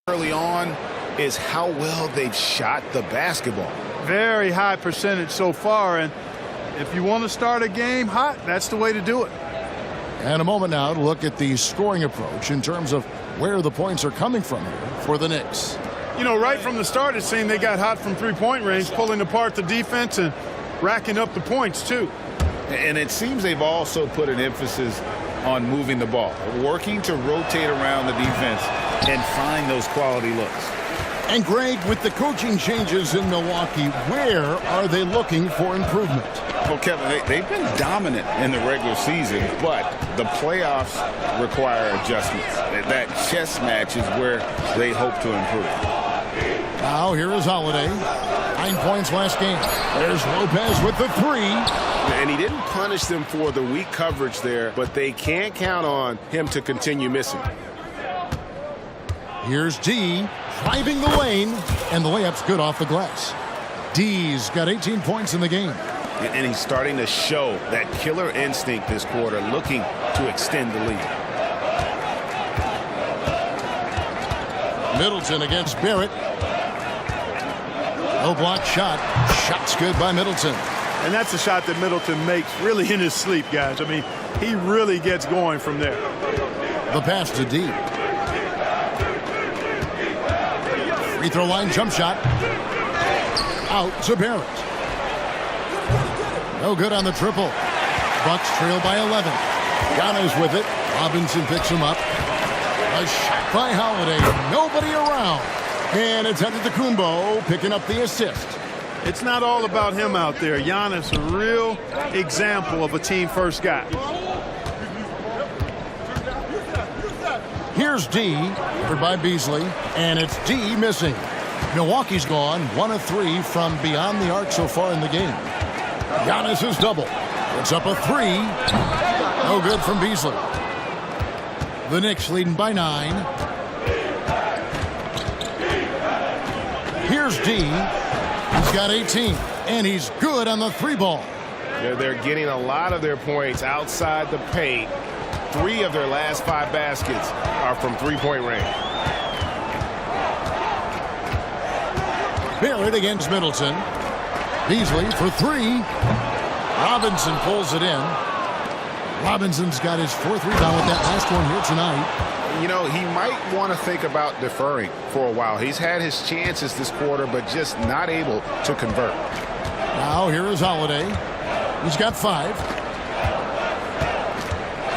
early on is how well they've shot the basketball. Very high percentage so far, and if you want to start a game hot, that's the way to do it. And a moment now to look at the scoring approach in terms of where the points are coming from here for the Knicks. You know, right from the start, it seemed they got hot from three-point range, pulling apart the defense and racking up the points, too. And it seems they've also put an emphasis on moving the ball, working to rotate around the defense and find those quality looks. And Greg, with the coaching changes in Milwaukee, where are they looking for improvement? Well, Kevin, they've been dominant in the regular season, but the playoffs require adjustments. That chess match is where they hope to improve. Now here is Holiday. 9 points last game. There's Lopez with the three. And he didn't punish them for the weak coverage there, but they can't count on him to continue missing. Here's D driving the lane, and the layup's good off the glass. D's got 18 points in the game. And he's starting to show that killer instinct this quarter, looking to extend the lead. Middleton against Barrett. No block shot. Shot's good by Middleton. And that's a shot that Middleton makes really in his sleep, guys. I mean, he really gets going from there. The pass to D. Free throw line jump shot. Out to Barrett. No good on the triple. Bucks trail by 11. Giannis with it. Robinson picks him up. A shot by Holiday. Nobody around. And it's Antetokounmpo picking up the assist. It's not all about him out there. Giannis, a real example of a team-first guy. Here's D, covered by Beasley, and it's D missing. Milwaukee's gone 1 of 3 from beyond the arc so far in the game. Giannis is double. It's up a 3. No good from Beasley. The Knicks leading by 9. Here's D. He's got 18, and he's good on the 3-ball. They're getting a lot of their points outside the paint. 3 of their last 5 baskets are from three-point range. Barrett against Middleton. Beasley for 3. Robinson pulls it in. Robinson's got his 4th rebound with that last one here tonight. You know, he might want to think about deferring for a while. He's had his chances this quarter, but just not able to convert. Now here is Holiday. He's got 5.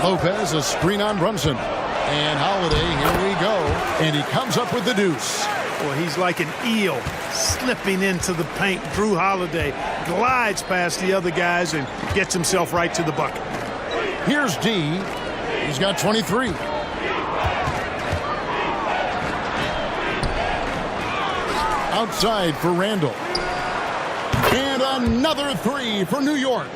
Lopez, a screen on Brunson. And Holiday, here we go. And he comes up with the deuce. Well, he's like an eel slipping into the paint. Drew Holiday glides past the other guys and gets himself right to the bucket. Here's D. He's got 23. Outside for Randall. And another 3 for New York.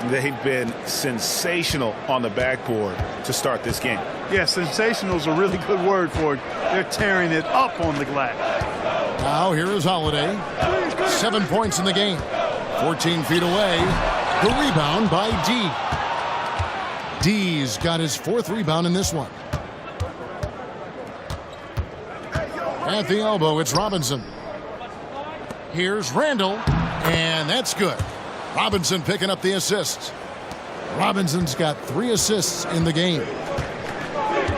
They've been sensational on the backboard to start this game. Yeah, sensational is a really good word for it. They're tearing it up on the glass. Now here is Holiday. 7 points in the game. 14 feet away. The rebound by D. D's got his 4th rebound in this one. At the elbow, it's Robinson. Here's Randall, and that's good. Robinson picking up the assist. Robinson's got 3 assists in the game.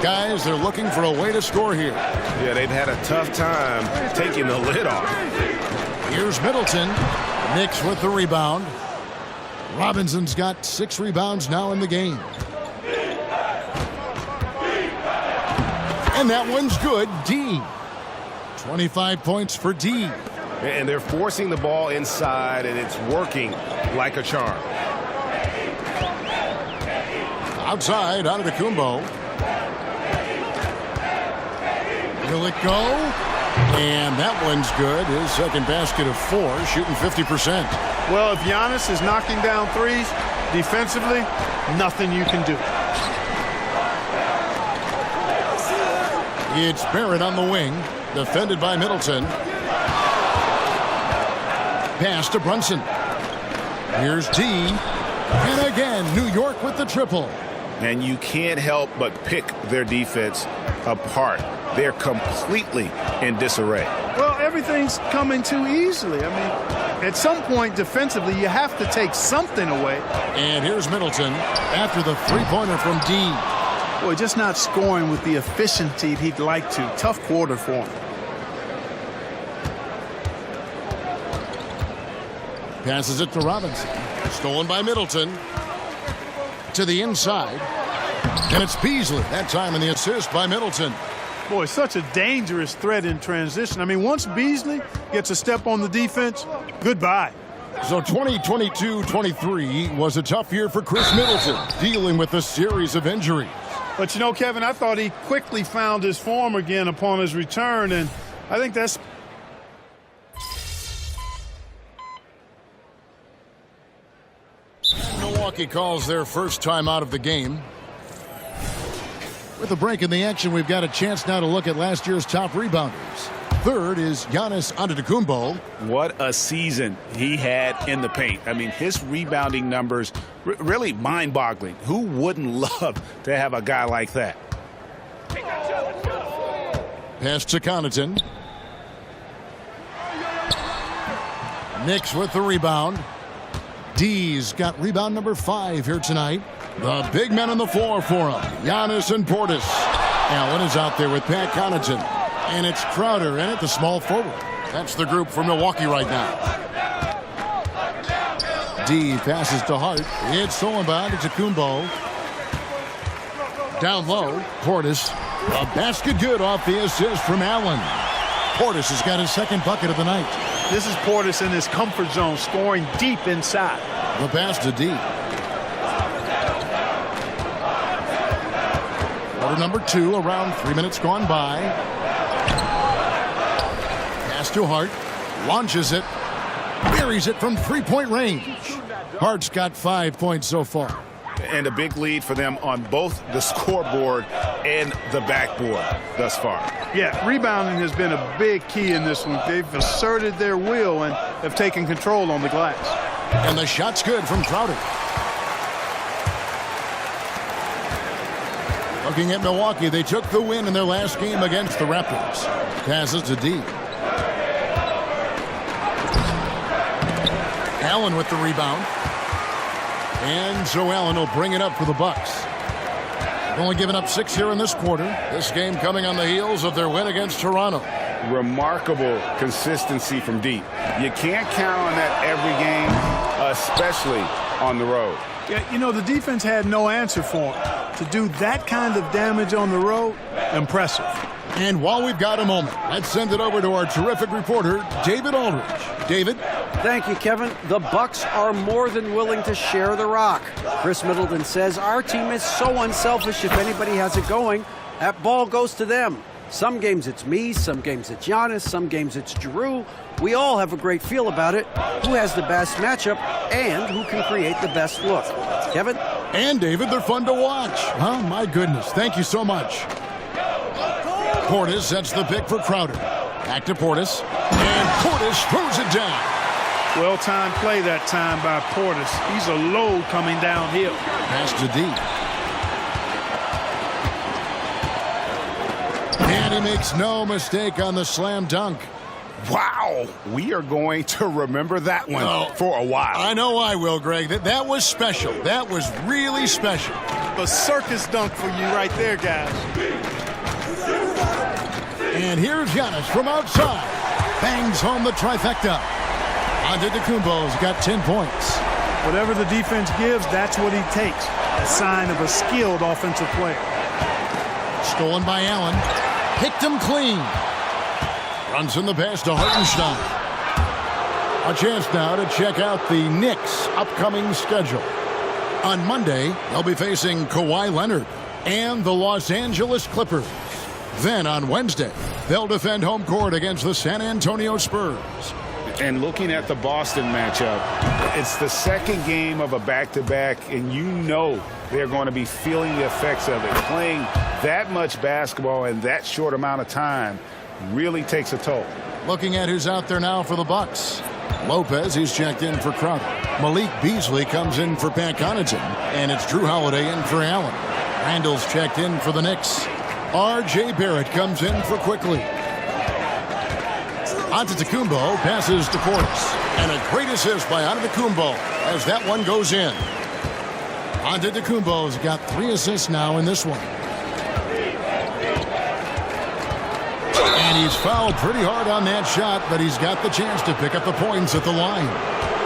Guys, they're looking for a way to score here. Yeah, they've had a tough time taking the lid off. Here's Middleton. Knicks with the rebound. Robinson's got 6 rebounds now in the game. And that one's good. D. 25 points for D. And they're forcing the ball inside, and it's working like a charm. Outside, Antetokounmpo. Will it go? And that one's good. His second basket of 4, shooting 50%. Well, if Giannis is knocking down threes, defensively, nothing you can do. It's Barrett on the wing, defended by Middleton. Pass to Brunson. Here's D. And again, New York with the triple. And you can't help but pick their defense apart they're completely in disarray. Well, everything's coming too easily. I mean, at some point defensively, you have to take something away. And here's Middleton after the three-pointer from D. Boy, just not scoring with the efficiency he'd like to. Tough quarter for him. Passes it to Robinson. Stolen by Middleton. To the inside. And it's Beasley. That time in the assist by Middleton. Boy, such a dangerous threat in transition. I mean, once Beasley gets a step on the defense, goodbye. So 2022-23 was a tough year for Chris Middleton, dealing with a series of injuries. But, you know, Kevin, I thought he quickly found his form again upon his return, and I think that's... Milwaukee calls their first time out of the game. With a break in the action, we've got a chance now to look at last year's top rebounders. Third is Giannis Antetokounmpo. What a season he had in the paint. I mean, his rebounding numbers really mind-boggling. Who wouldn't love to have a guy like that? Pass to Connaughton. Knicks with the rebound. D's got rebound number 5 here tonight. The big men on the floor for him. Giannis and Portis. Allen is out there with Pat Connaughton. And it's Crowder in at the small forward. That's the group for Milwaukee right now. D passes to Hart. It's stolen by Antetokounmpo. Down low, Portis. A basket good off the assist from Allen. Portis has got his second bucket of the night. This is Portis in his comfort zone, scoring deep inside. The pass to D. Quarter number 2, around 3 minutes gone by. Pass to Hart. Launches it. Buries it from three-point range. Hart's got 5 points so far. And a big lead for them on both the scoreboard and the backboard thus far. Yeah, rebounding has been a big key in this one. They've asserted their will and have taken control on the glass. And the shot's good from Crowder. Looking at Milwaukee, they took the win in their last game against the Raptors. Passes to D. Allen with the rebound. And so Allen will bring it up for the Bucks. Only given up 6 here in this quarter. This game coming on the heels of their win against Toronto. Remarkable consistency from deep. You can't count on that every game, especially on the road. Yeah, you know, the defense had no answer for him. To do that kind of damage on the road, impressive. And while we've got a moment, let's send it over to our terrific reporter, David Aldridge. David? Thank you, Kevin. The Bucks are more than willing to share the rock. Chris Middleton says our team is so unselfish. If anybody has it going, that ball goes to them. Some games it's me, some games it's Giannis, some games it's Drew. We all have a great feel about it. Who has the best matchup and who can create the best look? Kevin? And David, they're fun to watch. Oh, my goodness. Thank you so much. Portis sets the pick for Crowder. Back to Portis. And Portis throws it down. Well-timed play that time by Portis. He's a load coming downhill. Pass to D. And he makes no mistake on the slam dunk. Wow, we are going to remember that one for a while. I know I will, Greg. That was special. That was really special. A circus dunk for you right there, guys. And here's Giannis from outside. Bangs home the trifecta. Antetokounmpo's got 10 points. Whatever the defense gives, that's what he takes. A sign of a skilled offensive player. Stolen by Allen. Picked him clean. Runs in the pass to Hartenstein. A chance now to check out the Knicks' upcoming schedule. On Monday, they'll be facing Kawhi Leonard and the Los Angeles Clippers. Then on Wednesday, they'll defend home court against the San Antonio Spurs. And looking at the Boston matchup, it's the second game of a back-to-back, and you know they're going to be feeling the effects of it. Playing that much basketball in that short amount of time really takes a toll. Looking at who's out there now for the Bucks. Lopez, he's checked in for Crowder. Malik Beasley comes in for Pat Connaughton. And it's Drew Holiday in for Allen. Randall's checked in for the Knicks. R.J. Barrett comes in for Quickly. Antetokounmpo passes to Portis. And a great assist by Antetokounmpo as that one goes in. Antetokounmpo's got 3 assists now in this one. And he's fouled pretty hard on that shot, but he's got the chance to pick up the points at the line.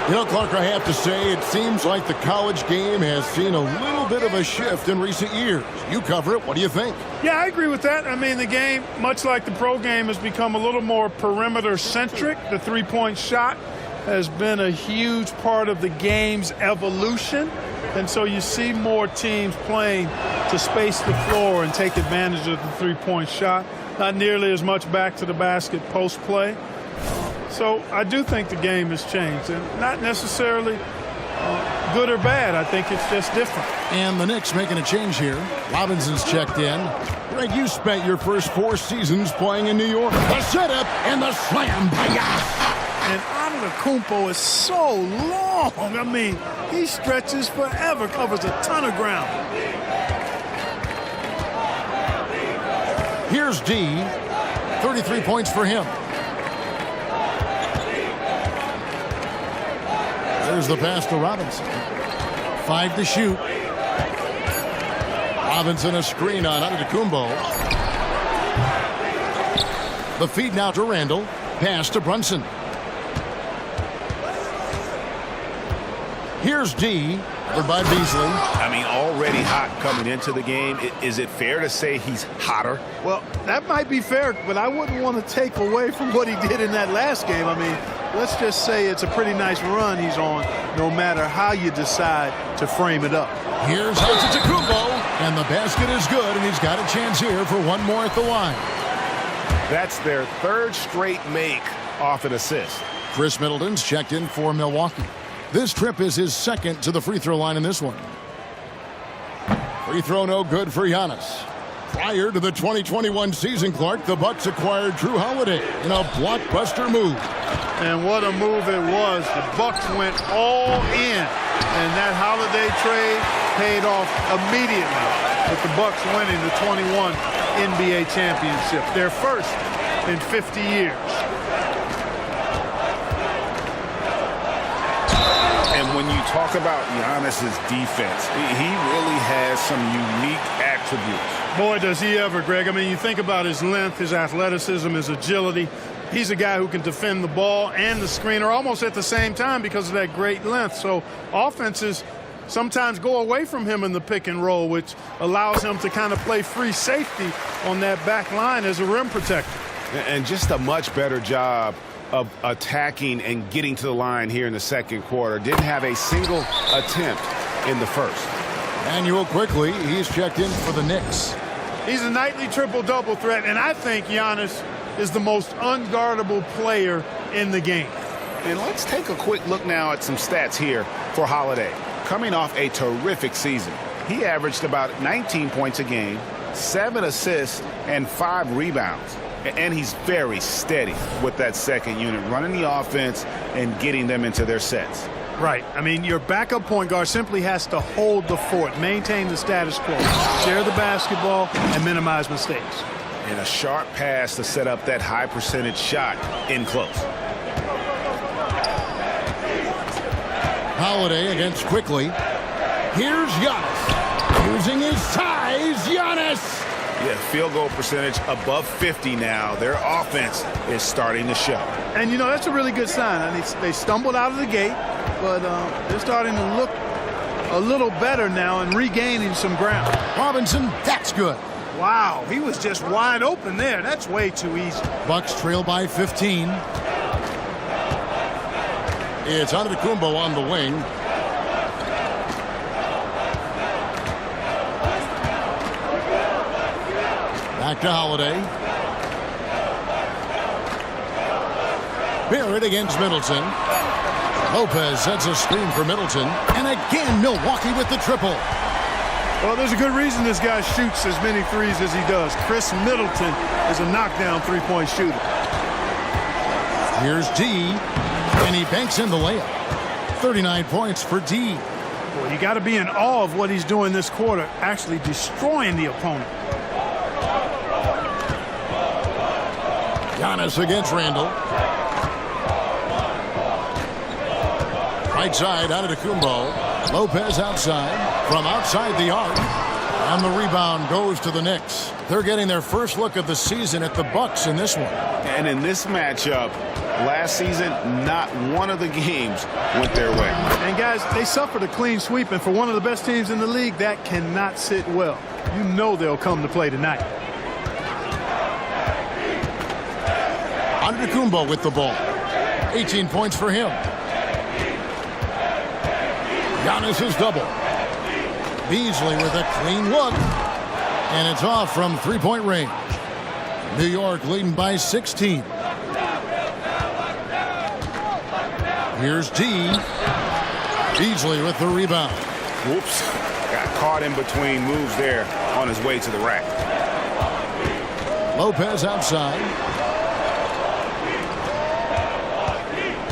You know, Clark, I have to say, it seems like the college game has seen a little bit of a shift in recent years. You cover it. What do you think? Yeah, I agree with that. I mean, the game, much like the pro game, has become a little more perimeter-centric. The three-point shot has been a huge part of the game's evolution. And so you see more teams playing to space the floor and take advantage of the three-point shot. Not nearly as much back to the basket post play. So I do think the game has changed, and not necessarily good or bad. I think it's just different. And the Knicks making a change here. Robinson's checked in. Greg, you spent your first 4 seasons playing in New York. The setup and the slam by Giannis. And Antetokounmpo is so long. I mean, he stretches forever, covers a ton of ground. Here's D. 33 points for him. There's the pass to Robinson. 5 to shoot. Robinson a screen on Antetokounmpo. The feed now to Randall. Pass to Brunson. Here's D. Covered by Beasley. I mean, already hot coming into the game. Is it fair to say he's hotter? Well, that might be fair, but I wouldn't want to take away from what he did in that last game. I mean, let's just say it's a pretty nice run he's on, no matter how you decide to frame it up. Here's Antetokounmpo, and the basket is good, and he's got a chance here for one more at the line. That's their 3rd straight make off an assist. Chris Middleton's checked in for Milwaukee. This trip is his 2nd to the free throw line in this one. Free throw no good for Giannis. Prior to the 2021 season, Clark, the Bucks acquired Drew Holiday in a blockbuster move. And what a move it was. The Bucks went all in, and that Holiday trade paid off immediately with the Bucks winning the 21 NBA championship, their first in 50 years. And when you talk about Giannis's defense, he really has some unique attributes. Boy, does he ever, Greg. I mean, you think about his length, his athleticism, his agility. He's a guy who can defend the ball and the screener almost at the same time because of that great length. So offenses sometimes go away from him in the pick and roll, which allows him to kind of play free safety on that back line as a rim protector. And just a much better job of attacking and getting to the line here in the second quarter. Didn't have a single attempt in the first. Manuel Quickly, he's checked in for the Knicks. He's a nightly triple-double threat, and I think Giannis is the most unguardable player in the game. And let's take a quick look now at some stats here for Holiday. Coming off a terrific season, he averaged about 19 points a game, 7 assists, and 5 rebounds. And he's very steady with that second unit, running the offense and getting them into their sets. Right. I mean, your backup point guard simply has to hold the fort, maintain the status quo, share the basketball, and minimize mistakes. And a sharp pass to set up that high percentage shot in close. Holiday against Quickly. Here's Giannis. Using his size, Giannis. Yeah, field goal percentage above 50 now. Their offense is starting to show. And, you know, that's a really good sign. I mean, they stumbled out of the gate, but they're starting to look a little better now and regaining some ground. Robinson, that's good. Wow, he was just wide open there. That's way too easy. Bucks trail by 15. It's Antetokounmpo on the wing. Back to Holiday. Barrett against Middleton. Lopez sets a screen for Middleton. And again, Milwaukee with the triple. Well, there's a good reason this guy shoots as many threes as he does. Chris Middleton is a knockdown three-point shooter. Here's D, and he banks in the layup. 39 points for D. Well, you got to be in awe of what he's doing this quarter, actually destroying the opponent. Giannis against Randall. Right side out of Antetokounmpo. Lopez outside. From outside the arc. And the rebound goes to the Knicks. They're getting their first look of the season at the Bucks in this one. And in this matchup, last season, not one of the games went their way. And guys, they suffered a clean sweep, and for one of the best teams in the league, that cannot sit well. You know they'll come to play tonight. Antetokounmpo with the ball. 18 points for him. Giannis is double. Beasley with a clean look. And it's off from three-point range. New York leading by 16. Here's D. Beasley with the rebound. Whoops. Got caught in between moves there on his way to the rack. Lopez outside.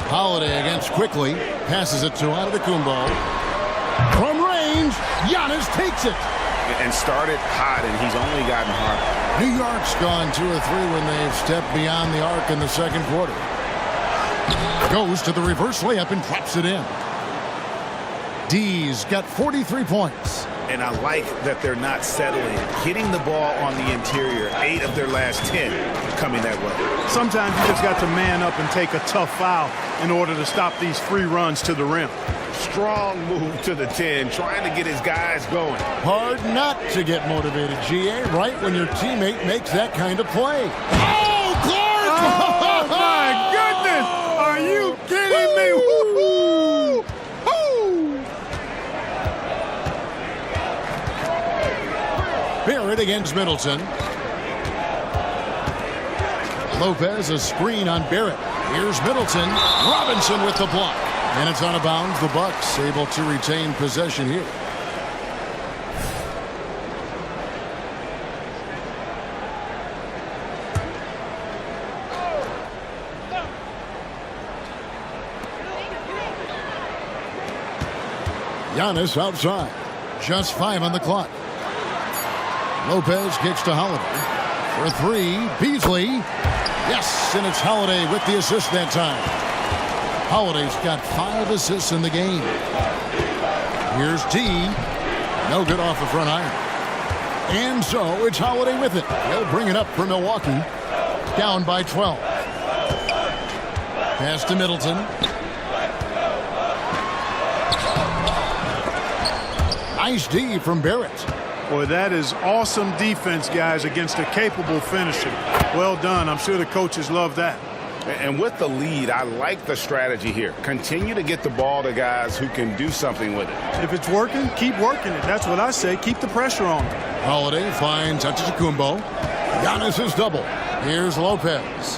Holiday against Quickly. Passes it to Antetokounmpo. From range, Giannis takes it. And started hot, and he's only gotten hotter. New York's gone 2 or 3 when they've stepped beyond the arc in the second quarter. Goes to the reverse layup and drops it in. D's got 43 points. And I like that they're not settling. Hitting the ball on the interior, 8 of their last 10 coming that way. Sometimes you just got to man up and take a tough foul in order to stop these free runs to the rim. Strong move to the 10, trying to get his guys going. Hard not to get motivated, GA, right when your teammate makes that kind of play. Oh, Clark! Oh, my goodness! Are you kidding me? Woo-hoo! Barrett against Middleton. Lopez, a screen on Barrett. Here's Middleton. Robinson with the block. And it's out of bounds. The Bucks able to retain possession here. Giannis outside. Just 5 on the clock. Lopez kicks to Holiday. For 3, Beasley. Yes, and it's Holiday with the assist that time. Holiday's got 5 assists in the game. Here's T. No good off the front iron. And so it's Holiday with it. He'll bring it up for Milwaukee. Down by 12. Pass to Middleton. Nice D from Barrett. Boy, that is awesome defense, guys, against a capable finisher. Well done. I'm sure the coaches love that. And with the lead, I like the strategy here. Continue to get the ball to guys who can do something with it. If it's working, keep working it. That's what I say. Keep the pressure on. Holiday finds Antetokounmpo. Giannis is double. Here's Lopez.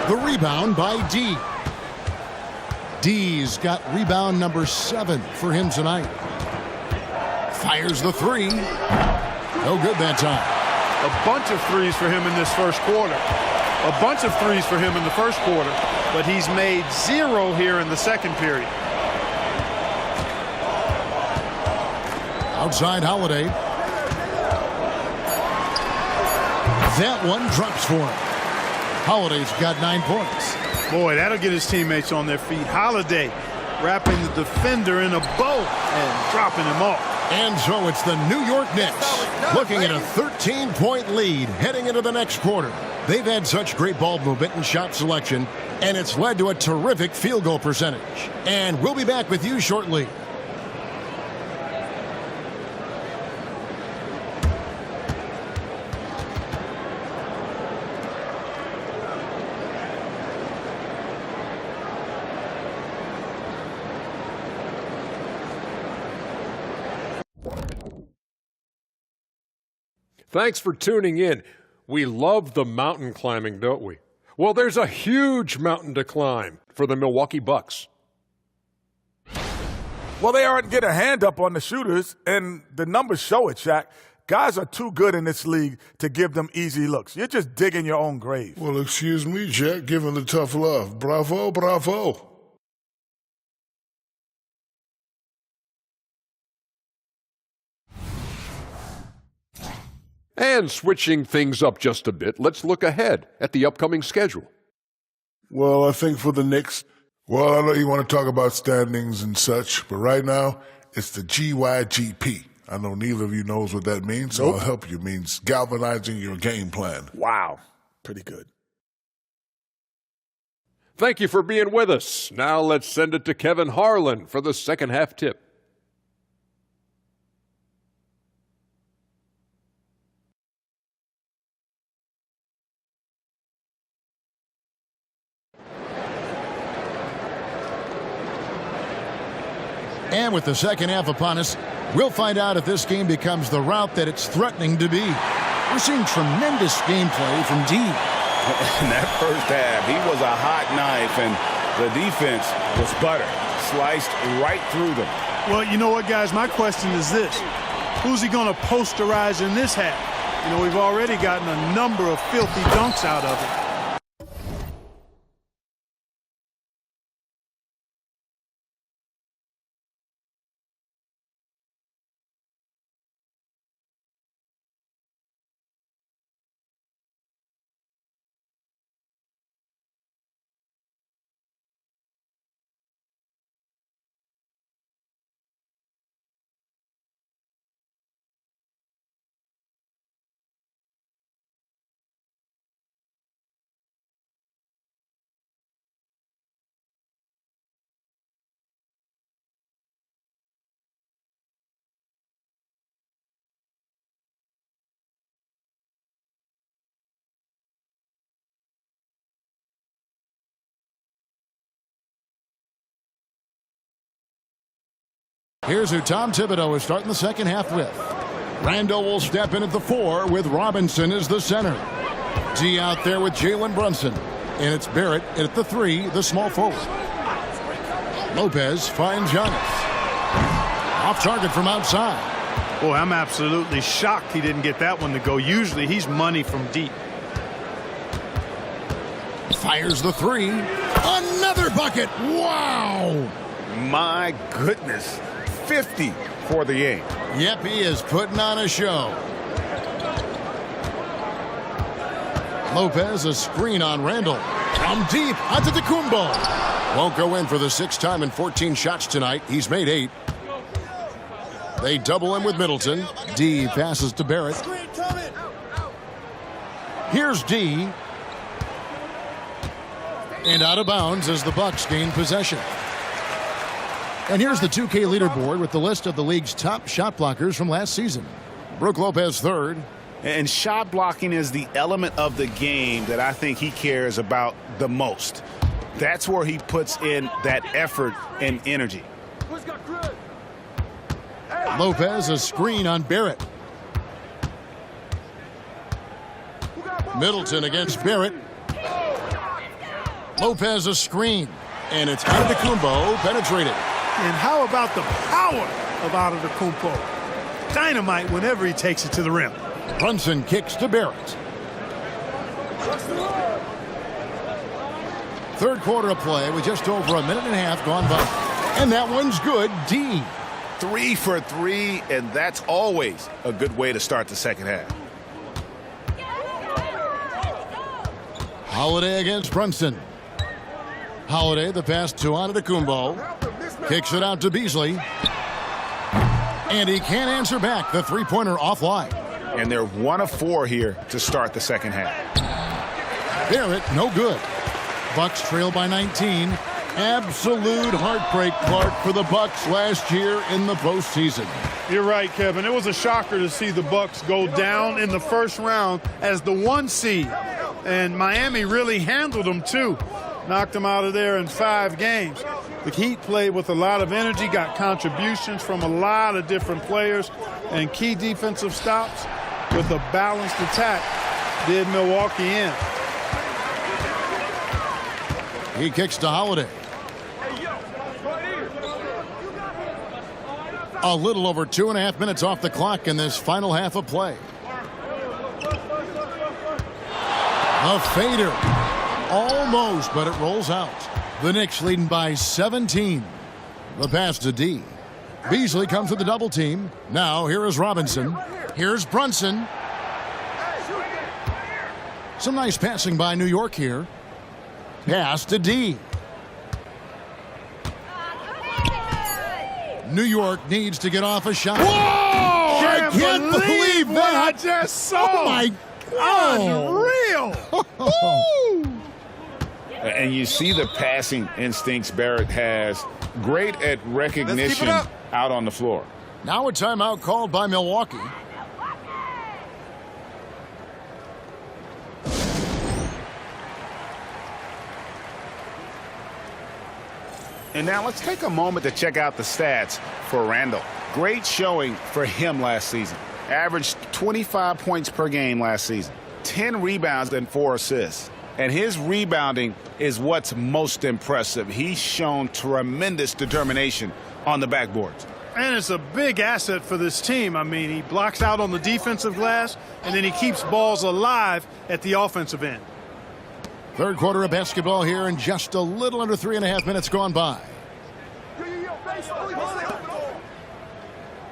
The rebound by D. D's got rebound number 7 for him tonight. Fires the 3. No good that time. A bunch of threes for him in this first quarter. A bunch of threes for him in the first quarter. But he's made 0 here in the second period. Outside Holiday. That one drops for him. Holiday's got 9 points. Boy, that'll get his teammates on their feet. Holiday wrapping the defender in a bow and dropping him off. And so it's the New York Knicks looking at a 13-point lead heading into the next quarter. They've had such great ball movement and shot selection, and it's led to a terrific field goal percentage. And we'll be back with you shortly. Thanks for tuning in. We love the mountain climbing, don't we? Well, there's a huge mountain to climb for the Milwaukee Bucks. Well, they aren't getting a hand up on the shooters, and the numbers show it, Shaq. Guys are too good in this league to give them easy looks. You're just digging your own grave. Well, excuse me, Jack, giving the tough love. Bravo, bravo. And switching things up just a bit, let's look ahead at the upcoming schedule. Well, I think for the Knicks, well, I know you want to talk about standings and such, but right now, it's the GYGP. I know neither of you knows what that means, so I'll help you. It means galvanizing your game plan. Wow. Pretty good. Thank you for being with us. Now let's send it to Kevin Harlan for the second half tip. And with the second half upon us, we'll find out if this game becomes the route that it's threatening to be. We're seeing tremendous gameplay from D. In that first half, he was a hot knife, and the defense was butter, sliced right through them. Well, you know what, guys? My question is this. Who's he going to posterize in this half? You know, we've already gotten a number of filthy dunks out of it. Here's who Tom Thibodeau is starting the second half with. Randall will step in at the 4 with Robinson as the center. D out there with Jalen Brunson. And it's Barrett at the 3, the small forward. Lopez finds Giannis. Off target from outside. Boy, I'm absolutely shocked he didn't get that one to go. Usually he's money from deep. Fires the 3. Another bucket. Wow. My goodness. 50 for the game. Yep, he is putting on a show. Lopez, a screen on Randall. From deep, Antetokounmpo. Won't go in for the 6th time in 14 shots tonight. He's made 8. They double him with Middleton. D passes to Barrett. Here's D. And out of bounds as the Bucks gain possession. And here's the 2K leaderboard with the list of the league's top shot blockers from last season. Brook Lopez 3rd. And shot blocking is the element of the game that I think he cares about the most. That's where he puts in that effort and energy. Lopez, a screen on Barrett. Middleton against Barrett. Lopez, a screen. And it's Antetokounmpo penetrated. And how about the power of Antetokounmpo? Dynamite whenever he takes it to the rim. Brunson kicks to Barrett. Third quarter of play with just over a minute and a half gone by. And that one's good. D. 3 for 3, and that's always a good way to start the second half. Holiday against Brunson. Holiday, the pass to Antetokounmpo. Kicks it out to Beasley. And he can't answer back. The three-pointer offline. And they're 1 of 4 here to start the second half. Barrett, no good. Bucks trail by 19. Absolute heartbreak, Clark, for the Bucks last year in the postseason. You're right, Kevin. It was a shocker to see the Bucks go down in the first round as the 1 seed. And Miami really handled them, too. Knocked them out of there in 5 games. The Heat played with a lot of energy, got contributions from a lot of different players, and key defensive stops with a balanced attack did Milwaukee in. He kicks to Holiday. A little over 2.5 minutes off the clock in this final half of play. A fader. Almost, but it rolls out. The Knicks leading by 17. The pass to D. Beasley comes with the double team. Now here is Robinson. Here's Brunson. Some nice passing by New York here. Pass to D. New York needs to get off a shot. Whoa! I can't believe what that. I just saw. Oh, my God. Unreal. And you see the passing instincts Barrett has. Great at recognition out on the floor. Now a timeout called by Milwaukee. And now let's take a moment to check out the stats for Randall. Great showing for him last season. Averaged 25 points per game last season. 10 rebounds and 4 assists. And his rebounding is what's most impressive. He's shown tremendous determination on the backboards. And it's a big asset for this team. I mean, he blocks out on the defensive glass, and then he keeps balls alive at the offensive end. Third quarter of basketball here, and just a little under 3.5 minutes gone by.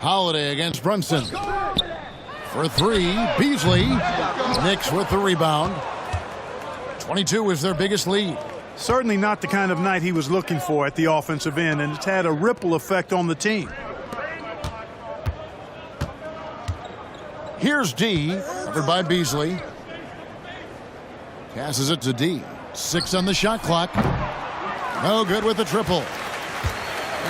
Holiday against Brunson. For three, Beasley. Knicks with the rebound. 22 is their biggest lead. Certainly not the kind of night he was looking for at the offensive end, and it's had a ripple effect on the team. Here's D, covered by Beasley. Passes it to D. 6 on the shot clock. No good with the triple.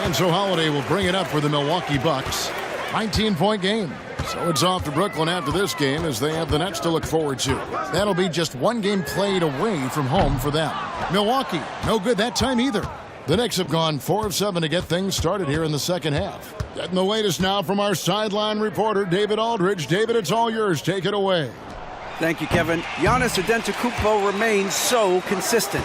And so Holiday will bring it up for the Milwaukee Bucks. 19-point game. So it's off to Brooklyn after this game as they have the Nets to look forward to. That'll be just one game played away from home for them. Milwaukee, no good that time either. The Knicks have gone 4 of 7 to get things started here in the second half. Getting the latest now from our sideline reporter, David Aldridge. David, it's all yours. Take it away. Thank you, Kevin. Giannis Antetokounmpo remains so consistent.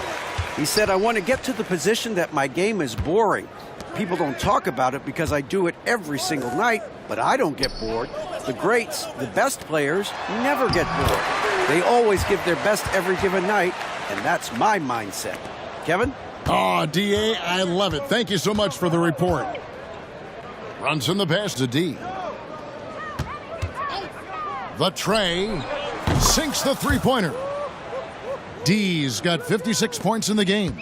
He said, I want to get to the position that my game is boring. People don't talk about it because I do it every single night, but I don't get bored. The greats, the best players, never get bored. They always give their best every given night, and that's my mindset. Kevin? Oh, D.A., I love it. Thank you so much for the report. Runs in the pass to D. The tray. Sinks the three-pointer. D's got 56 points in the game.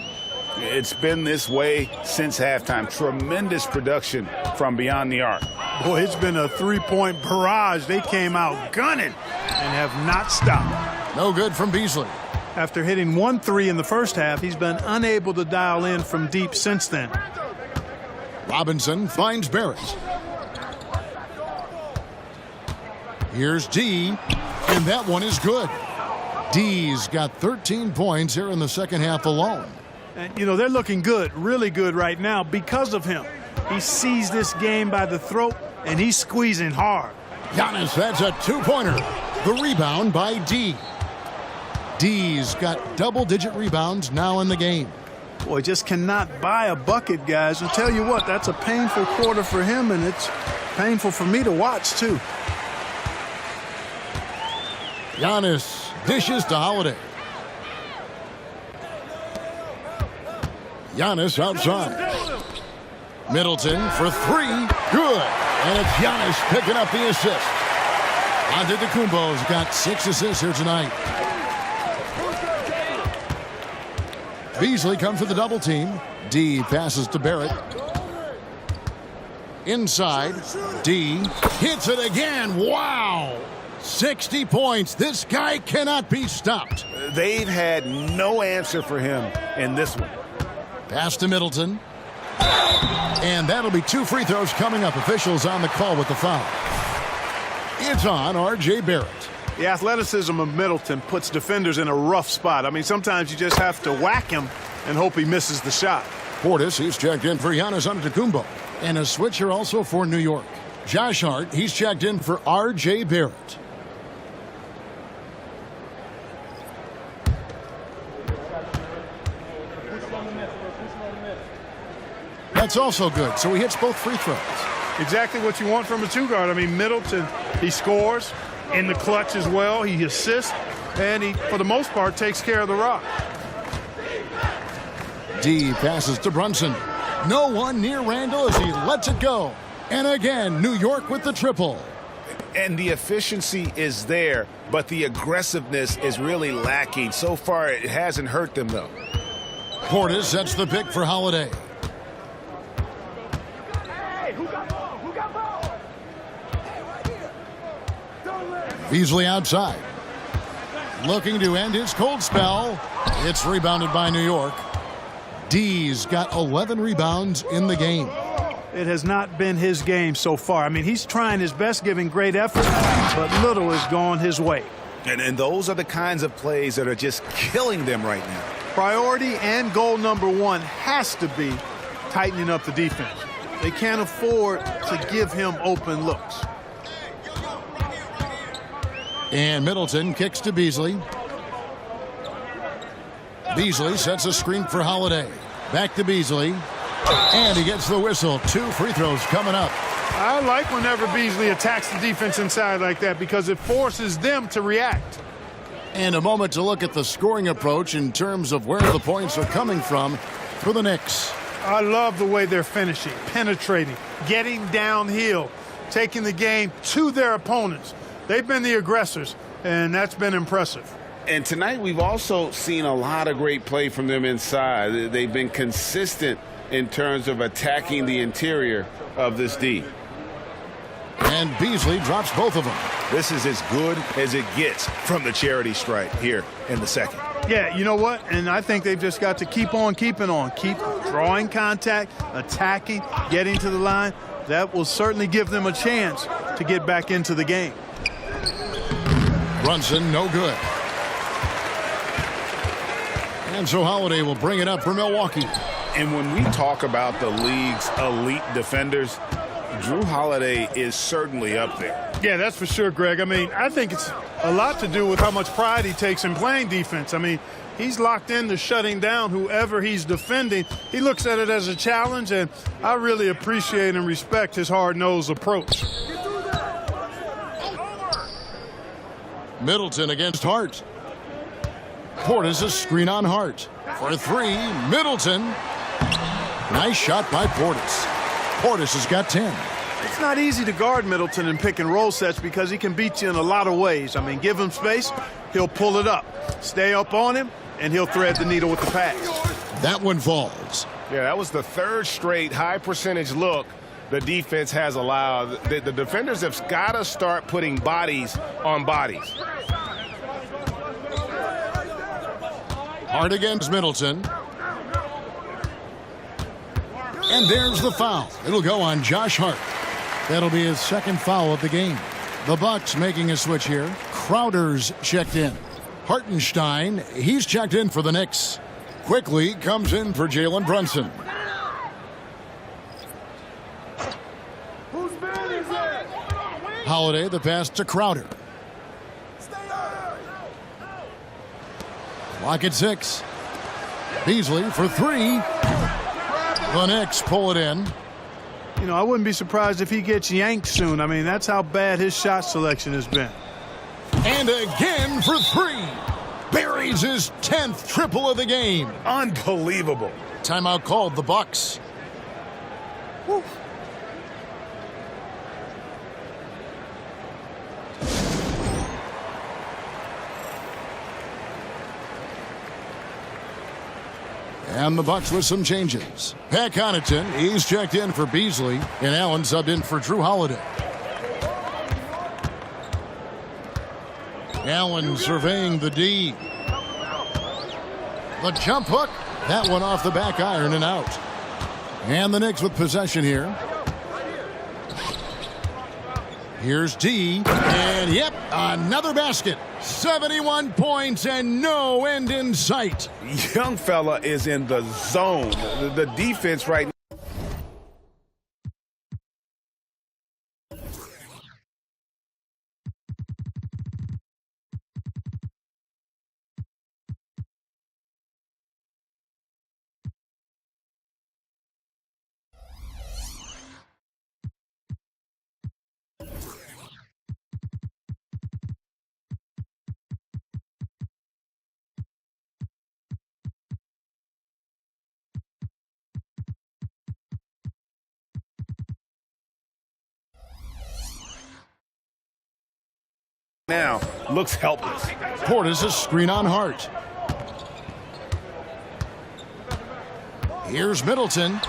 It's been this way since halftime. Tremendous production from beyond the arc. Boy, it's been a three-point barrage. They came out gunning and have not stopped. No good from Beasley. After hitting 1 3 in the first half, he's been unable to dial in from deep since then. Robinson finds Barrett. Here's D, and that one is good. D's got 13 points here in the second half alone. And, you know, they're looking good, really good right now because of him. He sees this game by the throat, and he's squeezing hard. Giannis, that's a two-pointer. The rebound by D. D's got double-digit rebounds now in the game. Boy, just cannot buy a bucket, guys. And tell you what, that's a painful quarter for him, and it's painful for me to watch, too. Giannis dishes to Holiday. Giannis outside. Middleton for three. Good. And it's Giannis picking up the assist. Antetokounmpo's got 6 assists here tonight. Beasley comes with the double team. D passes to Barrett. Inside. D hits it again. Wow. 60 points. This guy cannot be stopped. They've had no answer for him in this one. Pass to Middleton. And that'll be 2 free throws coming up. Officials on the call with the foul. It's on R.J. Barrett. The athleticism of Middleton puts defenders in a rough spot. I mean, sometimes you just have to whack him and hope he misses the shot. Portis, he's checked in for Giannis Antetokounmpo. And a switcher also for New York. Josh Hart, he's checked in for R.J. Barrett. That's also good. So he hits both free throws. Exactly what you want from a two-guard. I mean, Middleton, he scores in the clutch as well. He assists, and he, for the most part, takes care of the rock. D passes to Brunson. No one near Randall as he lets it go. And again, New York with the triple. And the efficiency is there, but the aggressiveness is really lacking. So far, it hasn't hurt them, though. Portis sets the pick for Holiday. Beasley outside. Looking to end his cold spell. It's rebounded by New York. D's got 11 rebounds in the game. It has not been his game so far. I mean, he's trying his best, giving great effort, but little has gone his way. And those are the kinds of plays that are just killing them right now. Priority and goal number one has to be tightening up the defense. They can't afford to give him open looks. And Middleton kicks to Beasley. Beasley sets a screen for Holiday. Back to Beasley. And he gets the whistle. 2 free throws coming up. I like whenever Beasley attacks the defense inside like that because it forces them to react. And a moment to look at the scoring approach in terms of where the points are coming from for the Knicks. I love the way they're finishing, penetrating, getting downhill, taking the game to their opponents. They've been the aggressors, and that's been impressive. And tonight we've also seen a lot of great play from them inside. They've been consistent in terms of attacking the interior of this D. And Beasley drops both of them. This is as good as it gets from the charity stripe here in the second. Yeah, you know what? And I think they've just got to keep on keeping on. Keep drawing contact, attacking, getting to the line. That will certainly give them a chance to get back into the game. Brunson, no good. And so Holiday will bring it up for Milwaukee. And when we talk about the league's elite defenders, Drew Holiday is certainly up there. Yeah, that's for sure, Greg. I mean, I think it's a lot to do with how much pride he takes in playing defense. I mean, he's locked into shutting down whoever he's defending. He looks at it as a challenge, and I really appreciate and respect his hard-nosed approach. Middleton against Hart. Portis a screen on Hart. For 3, Middleton. Nice shot by Portis. Portis has got 10. It's not easy to guard Middleton in pick and roll sets because he can beat you in a lot of ways. I mean, give him space, he'll pull it up. Stay up on him, and he'll thread the needle with the pass. That one falls. Yeah, that was the 3rd straight high percentage look the defense has allowed. The defenders have got to start putting bodies on bodies. Hart against Middleton. And there's the foul. It'll go on Josh Hart. That'll be his 2nd foul of the game. The Bucks making a switch here. Crowder's checked in. Hartenstein, he's checked in for the Knicks. Quickly comes in for Jalen Brunson. Holiday, the pass to Crowder. Clock at 6. Beasley for 3. The Knicks pull it in. You know, I wouldn't be surprised if he gets yanked soon. I mean, that's how bad his shot selection has been. And again for 3. Buries his 10th triple of the game. Unbelievable. Timeout called the Bucks. Woo. And the Bucks with some changes. Pat Connaughton, he's checked in for Beasley, and Allen subbed in for Drew Holiday. Allen surveying the D. The jump hook. That one off the back iron and out. And the Knicks with possession here. Here's D. And yep, another basket. 71 points and no end in sight. Young fella is in the zone. The defense right now. now looks helpless. Portis' screen on Hart. Here's Middleton.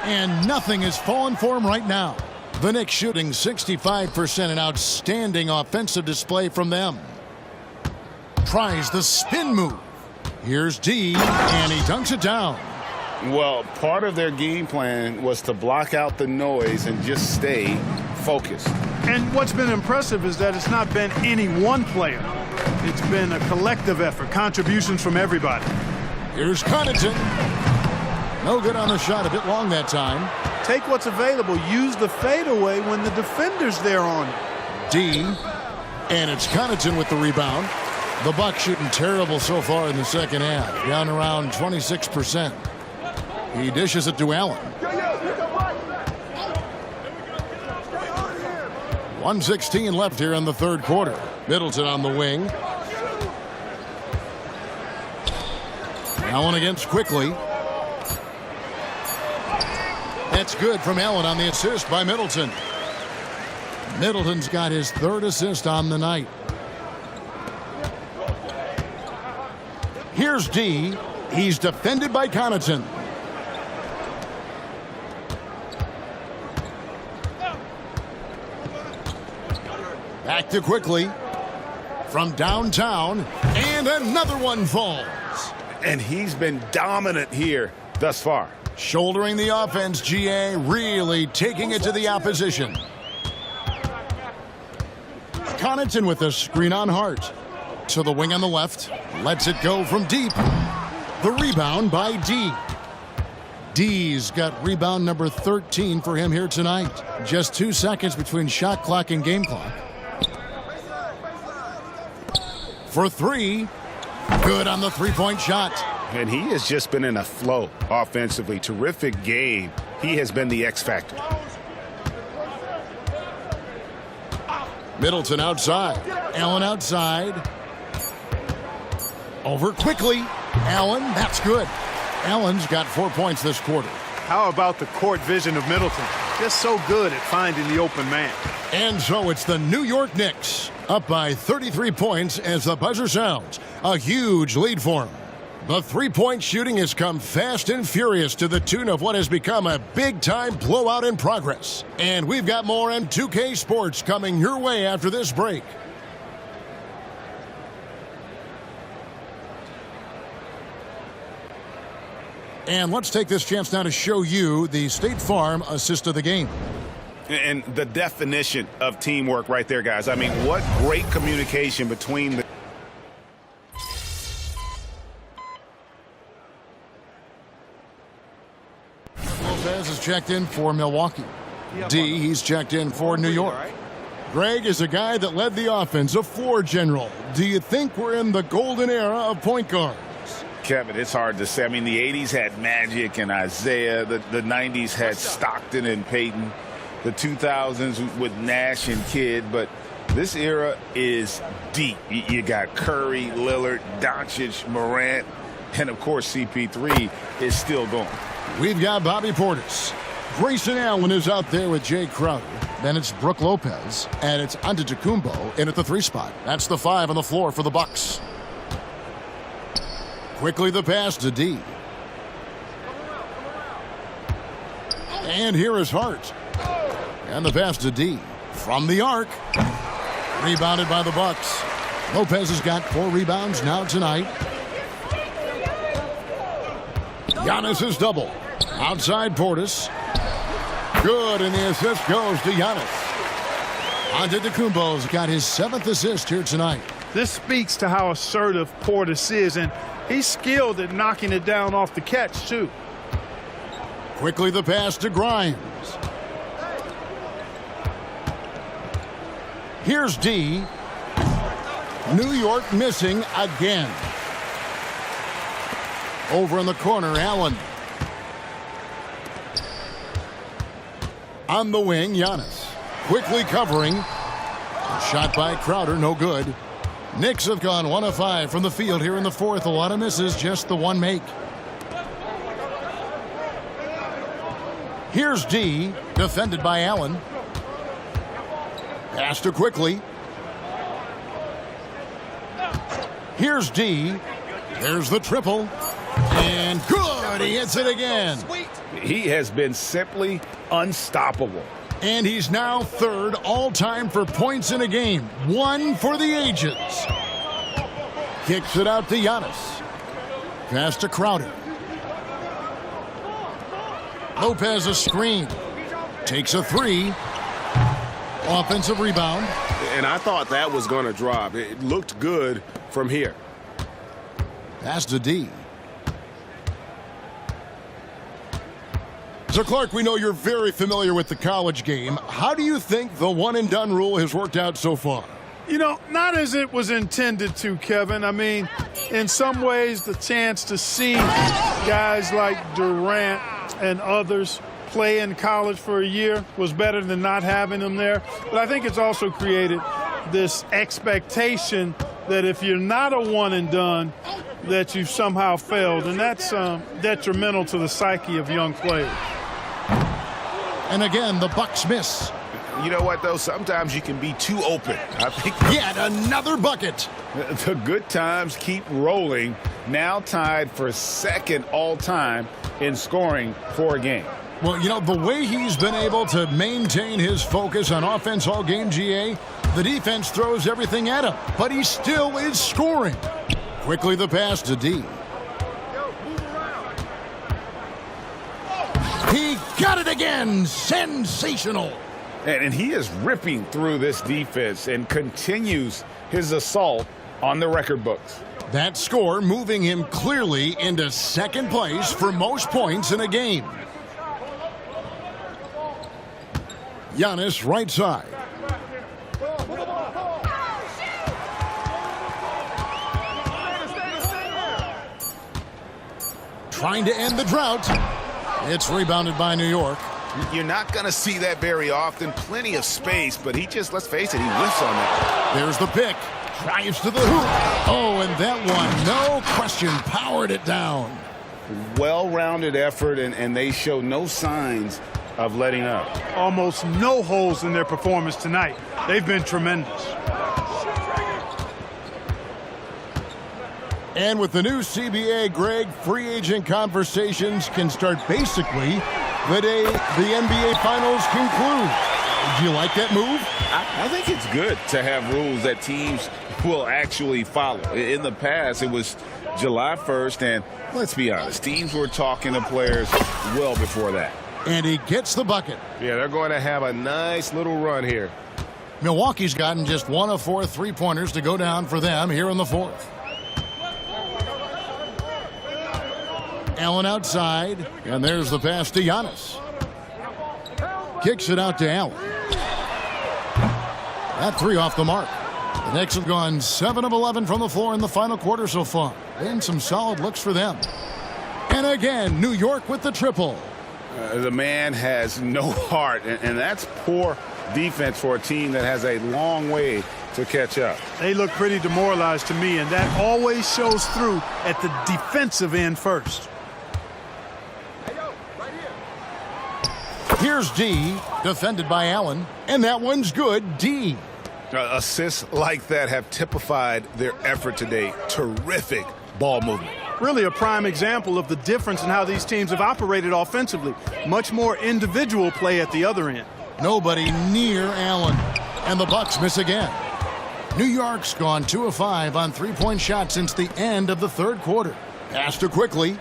And nothing is falling for him right now. The Knicks shooting 65%, an outstanding offensive display from them. Tries the spin move. Here's D, and he dunks it down. Well, part of their game plan was to block out the noise and just stay focused. And what's been impressive is that it's not been any one player. It's been a collective effort, contributions from everybody. Here's Connaughton. No good on the shot, a bit long that time. Take what's available. Use the fadeaway when the defender's there on it. D, and it's Connaughton with the rebound. The Bucks shooting terrible so far in the second half, down around 26%. He dishes it to Allen. 1:16 left here in the third quarter. Middleton on the wing. Allen against Quickly. That's good from Allen on the assist by Middleton. Middleton's got his third assist on the night. Here's D. He's defended by Connaughton. Back to Quickly. From downtown. And another one falls. And he's been dominant here thus far. Shouldering the offense, GA, really taking it to the opposition. Connaughton with a screen on Hart. To the wing on the left. Lets it go from deep. The rebound by D. D's got rebound number 13 for him here tonight. Just 2 seconds between shot clock and game clock. For three. Good on the three-point shot. And he has just been in a flow offensively. Terrific game. He has been the X factor. Middleton outside. Allen outside. Over Quickly. Allen, that's good. Allen's got 4 points this quarter. How about the court vision of Middleton? Just so good at finding the open man. And so it's the New York Knicks up by 33 points as the buzzer sounds. A huge lead for them. The three-point shooting has come fast and furious to the tune of what has become a big-time blowout in progress. And we've got more M2K Sports coming your way after this break. And let's take this chance now to show you the State Farm assist of the game. And the definition of teamwork right there, guys. I mean, what great communication between the... Lopez is checked in for Milwaukee. D, he's checked in for New York. Greg is a guy that led the offense, a floor general. Do you think we're in the golden era of point guards? Kevin, it's hard to say. I mean, the 80s had Magic and Isaiah. The 90s had Stockton and Peyton. The 2000s with Nash and Kidd. But this era is deep. You got Curry, Lillard, Doncic, Morant, and, of course, CP3 is still going. We've got Bobby Portis. Grayson Allen is out there with Jay Crowder. Then it's Brook Lopez. And it's Antetokounmpo in at the 3 spot. That's the 5 on the floor for the Bucks. Quickly the pass to D. And here is Hart. And the pass to D. From the arc. Rebounded by the Bucks. Lopez has got 4 rebounds now tonight. Giannis is double. Outside Portis. Good, and the assist goes to Giannis. Antetokounmpo's got his 7th assist here tonight. This speaks to how assertive Portis is, and he's skilled at knocking it down off the catch, too. Quickly the pass to Grimes. Here's D. New York missing again. Over in the corner, Allen. On the wing, Giannis. Quickly covering. Shot by Crowder, no good. Knicks have gone 1 of 5 from the field here in the fourth. A lot of misses, just the one make. Here's D, defended by Allen. Pass to Quickly. Here's D. There's the triple. And good. He hits it again. He has been simply unstoppable. And he's now third all-time for points in a game. One for the ages. Kicks it out to Giannis. Pass to Crowder. Lopez a screen. Takes a three. Offensive rebound. And I thought that was going to drop. It looked good from here. Pass to D. So, Clark, we know you're very familiar with the college game. How do you think the one-and-done rule has worked out so far? You know, not as it was intended to, Kevin. I mean, in some ways, the chance to see guys like Durant and others play in college for a year was better than not having them there. But I think it's also created this expectation that if you're not a one-and-done, that you've somehow failed. And that's detrimental to the psyche of young players. And again, the Bucks miss. You know what, though? Sometimes you can be too open. I think Yet another bucket. the good times keep rolling. Now tied for second all-time in scoring for a game. Well, you know, the way he's been able to maintain his focus on offense all game, GA, the defense throws everything at him, but he still is scoring. Quickly the pass to D. He got it again. Sensational. And he is ripping through this defense and continues his assault on the record books. That score moving him clearly into second place for most points in a game. Giannis right side. Trying to end the drought. It's rebounded by New York. You're not going to see that very often. Plenty of space, but he just, let's face it, he whiffs on that. There's the pick. Drives to the hoop. Oh, and that one, no question, powered it down. Well-rounded effort, and they show no signs of letting up. Almost no holes in their performance tonight. They've been tremendous. And with the new CBA, Greg, free agent conversations can start basically the day the NBA Finals conclude. Do you like that move? I think it's good to have rules that teams will actually follow. In the past, it was July 1st, and let's be honest, teams were talking to players well before that. And he gets the bucket. Yeah, they're going to have a nice little run here. Milwaukee's gotten just 1 of 4 three-pointers to go down for them here in the fourth. Allen outside, and there's the pass to Giannis. Kicks it out to Allen. That three off the mark. The Knicks have gone 7 of 11 from the floor in the final quarter so far. Been some solid looks for them. And again, New York with the triple. The man has no heart, and that's poor defense for a team that has a long way to catch up. They look pretty demoralized to me, and that always shows through at the defensive end first. Here's D, defended by Allen, and that one's good. D. Assists like that have typified their effort today. Terrific ball movement. Really a prime example of the difference in how these teams have operated offensively. Much more individual play at the other end. Nobody near Allen. And the Bucks miss again. New York's gone 2 of 5 on three-point shots since the end of the third quarter. Pass to quickly.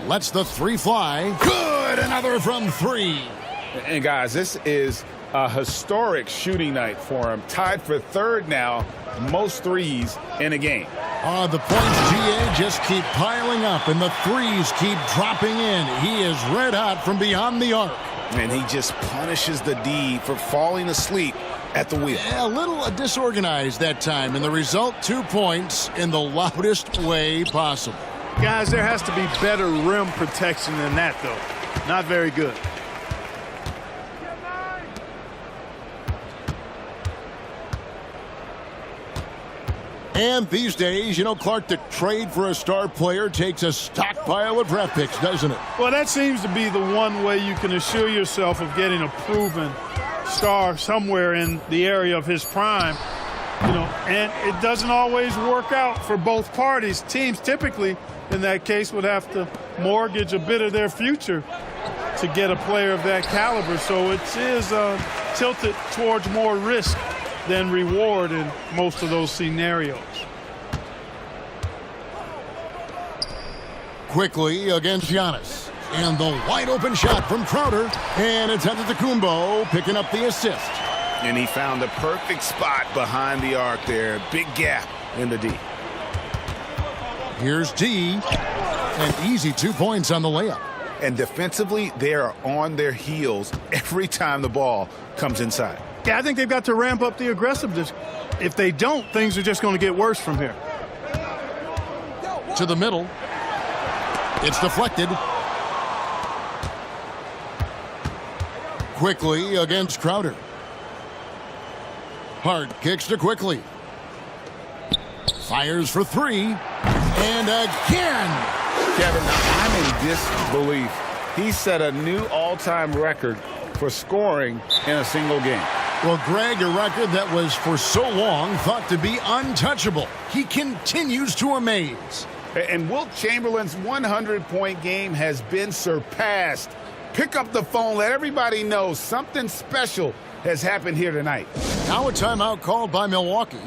Lets the three fly. Good! Another from 3. And guys, this is a historic shooting night for him. Tied for third now, most threes in a game. The points, GA, just keep piling up, and the threes keep dropping in. He is red hot from beyond the arc. And he just punishes the D for falling asleep at the wheel. A little disorganized that time, and the result, 2 points in the loudest way possible. Guys, there has to be better rim protection than that, though. Not very good. And these days, you know, Clark, the trade for a star player takes a stockpile of draft picks, doesn't it? Well, that seems to be the one way you can assure yourself of getting a proven star somewhere in the area of his prime. And it doesn't always work out for both parties. Teams typically, in that case, would have to mortgage a bit of their future to get a player of that caliber. So it is tilted towards more risk than reward in most of those scenarios. Quickly against Giannis. And the wide open shot from Crowder. And it's Antetokounmpo picking up the assist. And he found the perfect spot behind the arc there. Big gap in the D. Here's D. And easy 2 points on the layup. And defensively, they are on their heels every time the ball comes inside. Yeah, I think they've got to ramp up the aggressiveness. If they don't, things are just going to get worse from here. To the middle. It's deflected. Quickly against Crowder. Hart kicks to Quickly. Fires for three. And again. Kevin, I'm in disbelief. He set a new all-time record for scoring in a single game. Well, Greg, a record that was for so long thought to be untouchable. He continues to amaze. And Wilt Chamberlain's 100-point game has been surpassed. Pick up the phone, let everybody know something special has happened here tonight. Now a timeout called by Milwaukee.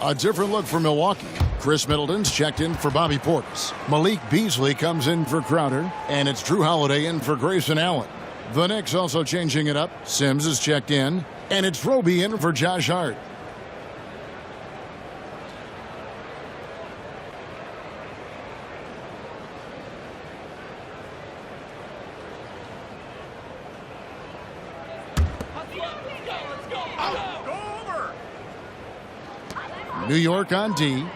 A different look for Milwaukee. Chris Middleton's checked in for Bobby Portis. Malik Beasley comes in for Crowder. And it's Drew Holiday in for Grayson Allen. The Knicks also changing it up. Sims is checked in. And it's Roby in for Josh Hart. New York on D.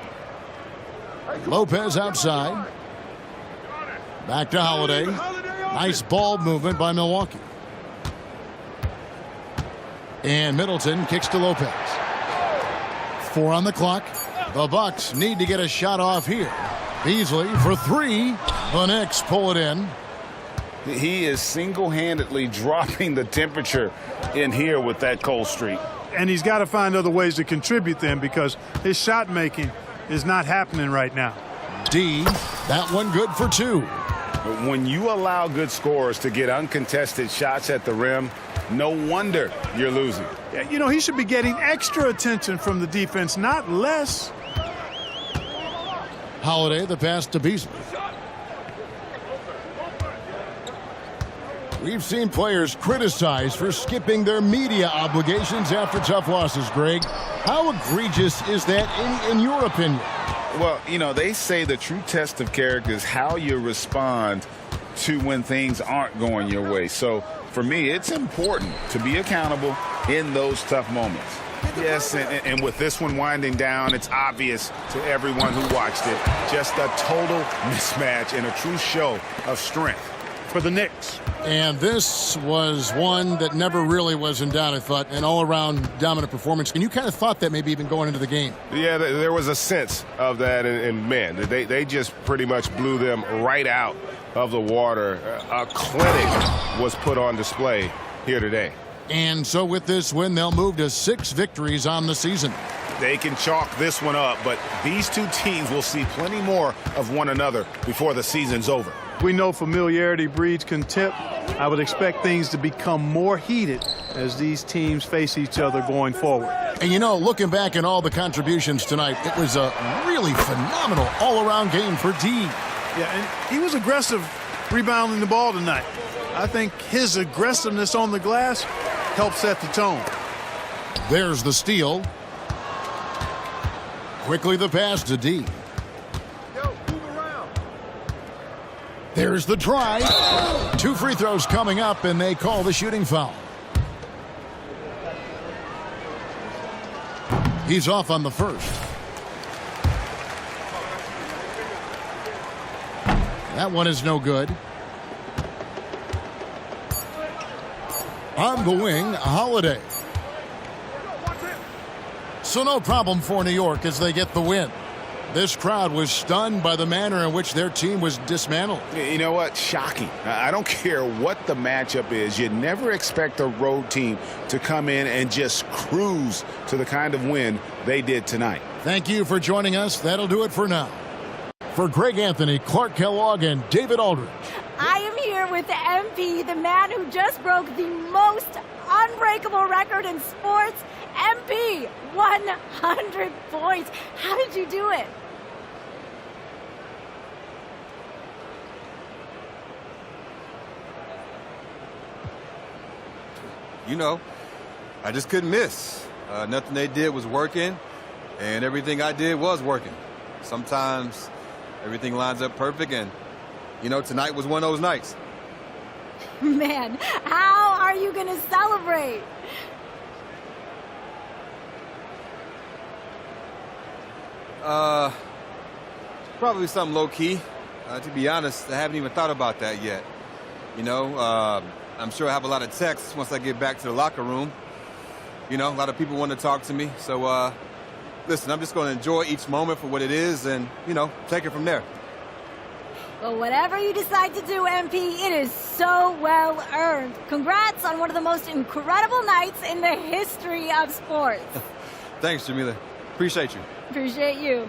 Lopez outside. Back to Holiday. Nice ball movement by Milwaukee. And Middleton kicks to Lopez. 4 on the clock. The Bucks need to get a shot off here. Beasley for three. The Knicks pull it in. He is single-handedly dropping the temperature in here with that cold streak. And he's got to find other ways to contribute then, because his shot making is not happening right now. D, that one good for 2. When you allow good scorers to get uncontested shots at the rim, no wonder you're losing. Yeah, you know, he should be getting extra attention from the defense, not less. Holiday, the pass to Beasley. We've seen players criticized for skipping their media obligations after tough losses, Greg. How egregious is that in your opinion? Well, you know, they say the true test of character is how you respond to when things aren't going your way. So, for me, it's important to be accountable in those tough moments. Yes, and with this one winding down, it's obvious to everyone who watched it. Just a total mismatch and a true show of strength for the Knicks. And this was one that never really was in doubt, I thought, an all-around dominant performance. And you kind of thought that maybe even going into the game. Yeah, there was a sense of that, and man, they just pretty much blew them right out of the water. A clinic was put on display here today. And so with this win, they'll move to 6 victories on the season. They can chalk this one up, but these two teams will see plenty more of one another before the season's over. We know familiarity breeds contempt. I would expect things to become more heated as these teams face each other going forward. And you know, looking back at all the contributions tonight, it was a really phenomenal all-around game for D. Yeah, and he was aggressive rebounding the ball tonight. I think his aggressiveness on the glass helped set the tone. There's the steal. Quickly the pass to D. There's the try. 2 free throws coming up, and they call the shooting foul. He's off on the first. That one is no good. On the wing, Holiday. So no problem for New York as they get the win. This crowd was stunned by the manner in which their team was dismantled. You know what? Shocking. I don't care what the matchup is. You never expect a road team to come in and just cruise to the kind of win they did tonight. Thank you for joining us. That'll do it for now. For Greg Anthony, Clark Kellogg, and David Aldridge. I am here with the MP, the man who just broke the most unbreakable record in sports. MP, 100 points. How did you do it? You know, I just couldn't miss. Nothing they did was working, and everything I did was working. Sometimes everything lines up perfect, and, you know, tonight was one of those nights. Man, how are you going to celebrate? Probably something low-key. To be honest, I haven't even thought about that yet. You know, I'm sure I have a lot of texts once I get back to the locker room. You know, a lot of people want to talk to me. So, listen, I'm just going to enjoy each moment for what it is and, you know, take it from there. Well, whatever you decide to do, MP, it is so well earned. Congrats on one of the most incredible nights in the history of sports. Thanks, Jamila. Appreciate you. Appreciate you.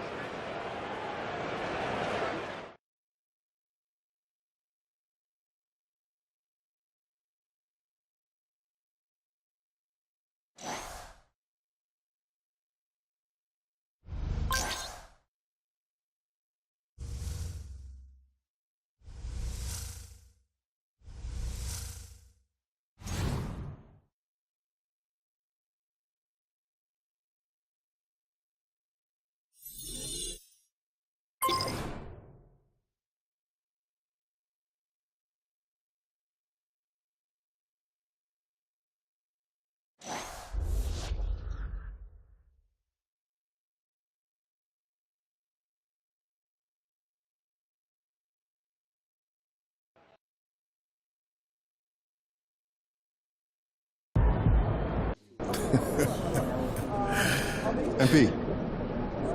MP,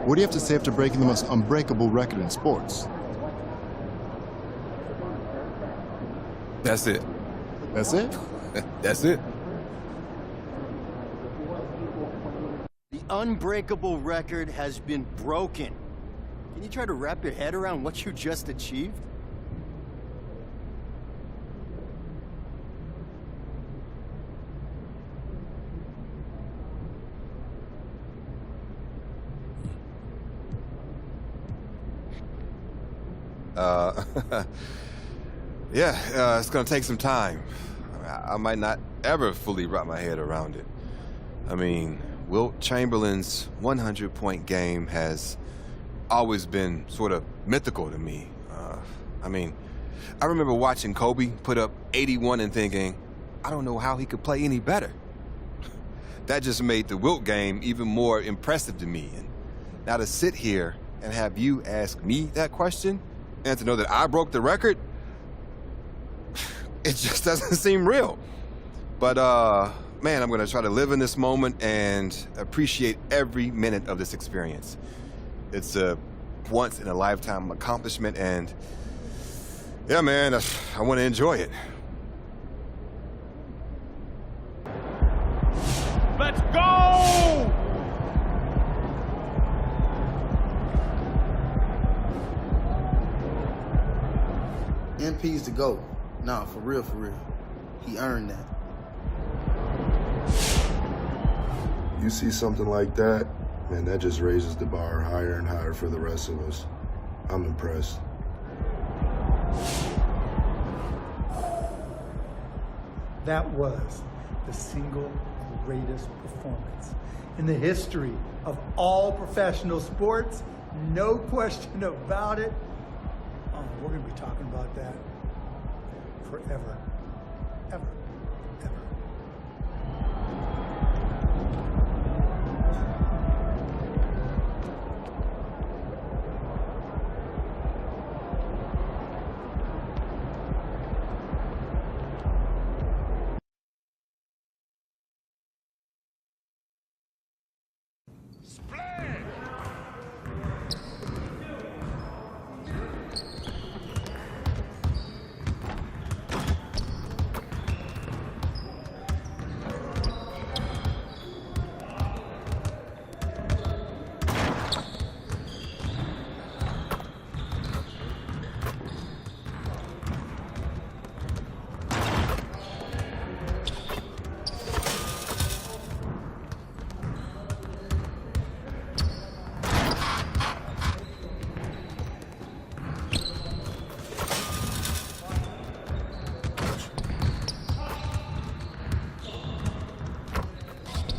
what do you have to say after breaking the most unbreakable record in sports? That's it. That's it? That's it. The unbreakable record has been broken. Can you try to wrap your head around what you just achieved? Yeah, it's going to take some time. I might not ever fully wrap my head around it. I mean, Wilt Chamberlain's 100-point game has always been sort of mythical to me. I mean, I remember watching Kobe put up 81 and thinking, I don't know how he could play any better. That just made the Wilt game even more impressive to me. And now to sit here and have you ask me that question and to know that I broke the record, it just doesn't seem real. But, man, I'm going to try to live in this moment and appreciate every minute of this experience. It's a once-in-a-lifetime accomplishment, and, yeah, man, I want to enjoy it. Let's go! MP's the GOAT. Nah, for real, for real. He earned that. You see something like that, man, that just raises the bar higher and higher for the rest of us. I'm impressed. That was the single greatest performance in the history of all professional sports. No question about it. Oh, we're going to be talking about that forever, ever, ever.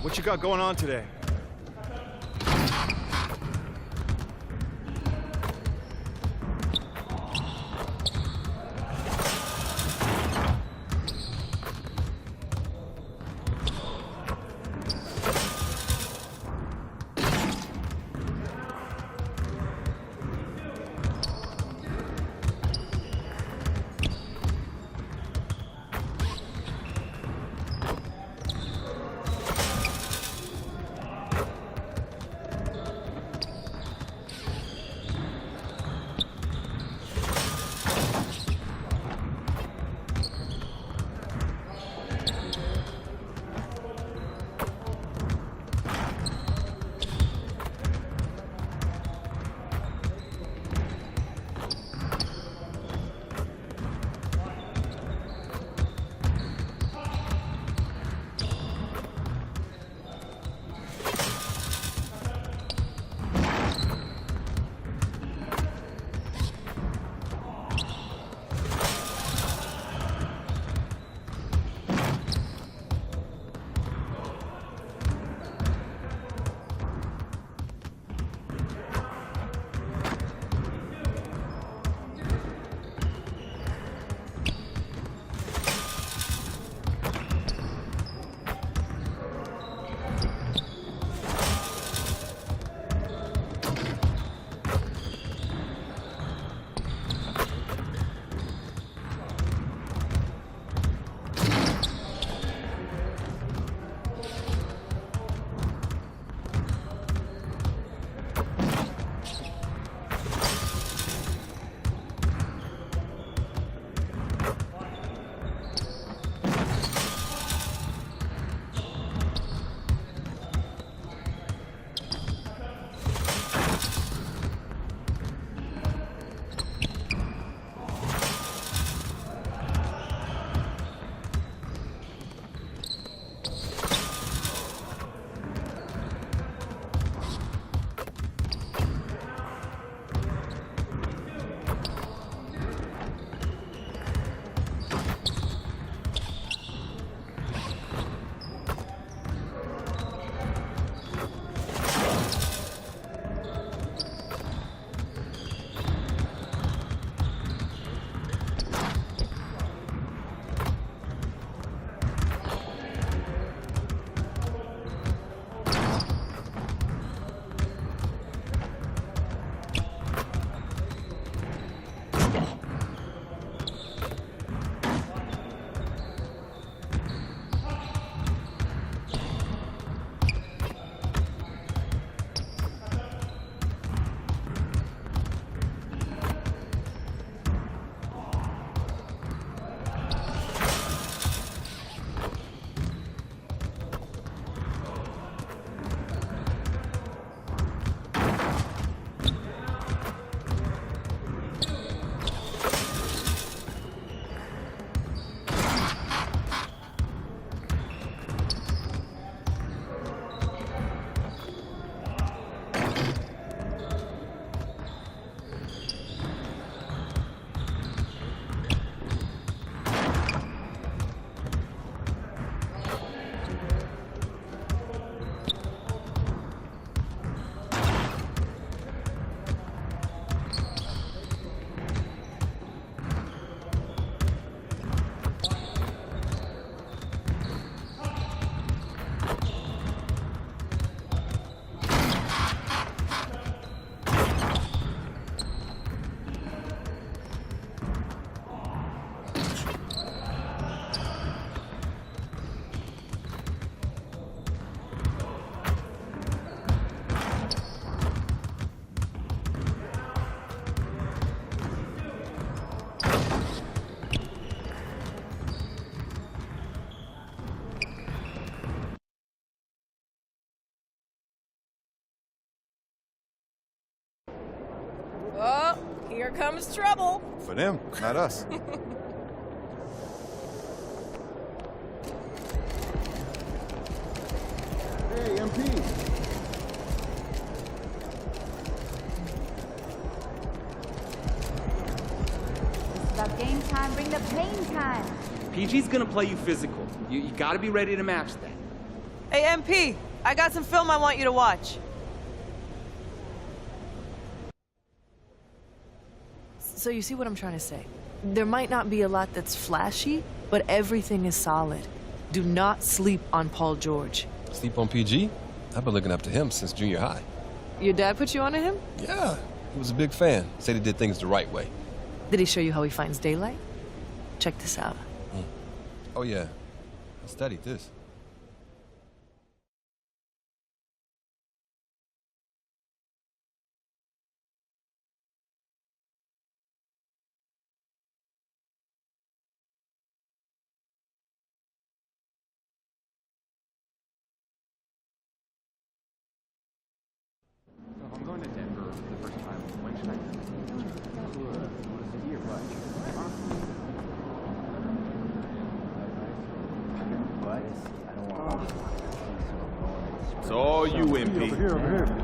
What you got going on today? comes trouble. For them, not us. Hey, MP. It's about game time. Bring the pain time. PG's gonna play you physical. You gotta be ready to match that. Hey, MP, I got some film I want you to watch. So you see what I'm trying to say? There might not be a lot that's flashy, but everything is solid. Do not sleep on Paul George. Sleep on PG? I've been looking up to him since junior high. Your dad put you onto him? Yeah, he was a big fan. Said he did things the right way. Did he show you how he finds daylight? Check this out. Oh yeah, I studied this. I'm going to Denver for the first time. When should I? It's all you, MP. Over here.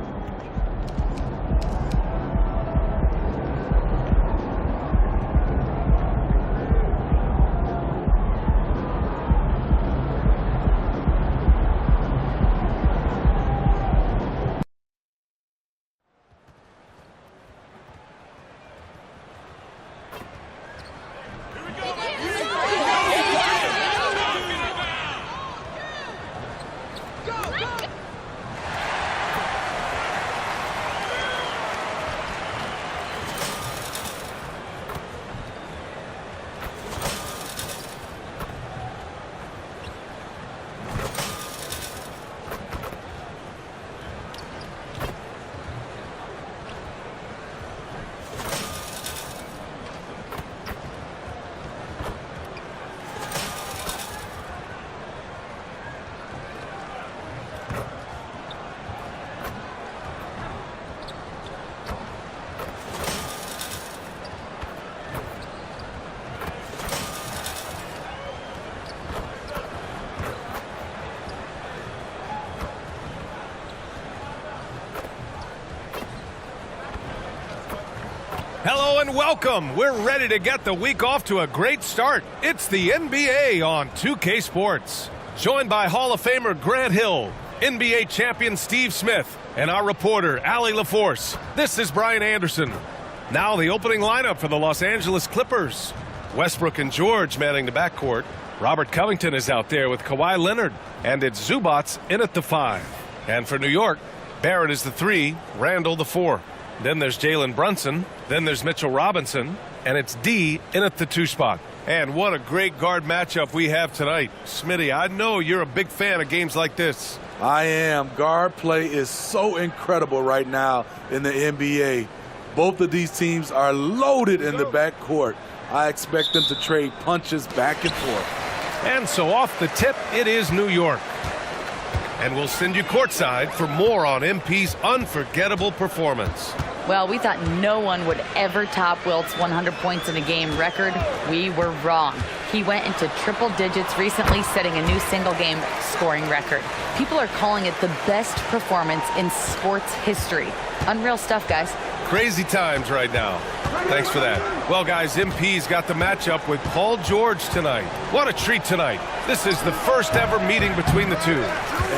Hello and welcome. We're ready to get the week off to a great start. It's the NBA on 2K Sports. Joined by Hall of Famer Grant Hill, NBA champion Steve Smith, and our reporter Allie LaForce. This is Brian Anderson. Now the opening lineup for the Los Angeles Clippers. Westbrook and George manning the backcourt. Robert Covington is out there with Kawhi Leonard. And it's Zubats in at the 5. And for New York, Barrett is the 3, Randall the 4. Then there's Jalen Brunson. Then there's Mitchell Robinson. And it's D in at the 2 spot. And what a great guard matchup we have tonight. Smitty, I know you're a big fan of games like this. I am. Guard play is so incredible right now in the NBA. Both of these teams are loaded in the backcourt. I expect them to trade punches back and forth. And so off the tip, it is New York. And we'll send you courtside for more on MP's unforgettable performance. Well, we thought no one would ever top Wilt's 100 points in a game record. We were wrong. He went into triple digits recently, setting a new single-game scoring record. People are calling it the best performance in sports history. Unreal stuff, guys. Crazy times right now. Thanks for that. Well, guys, MP's got the matchup with Paul George tonight. What a treat tonight. This is the first ever meeting between the two.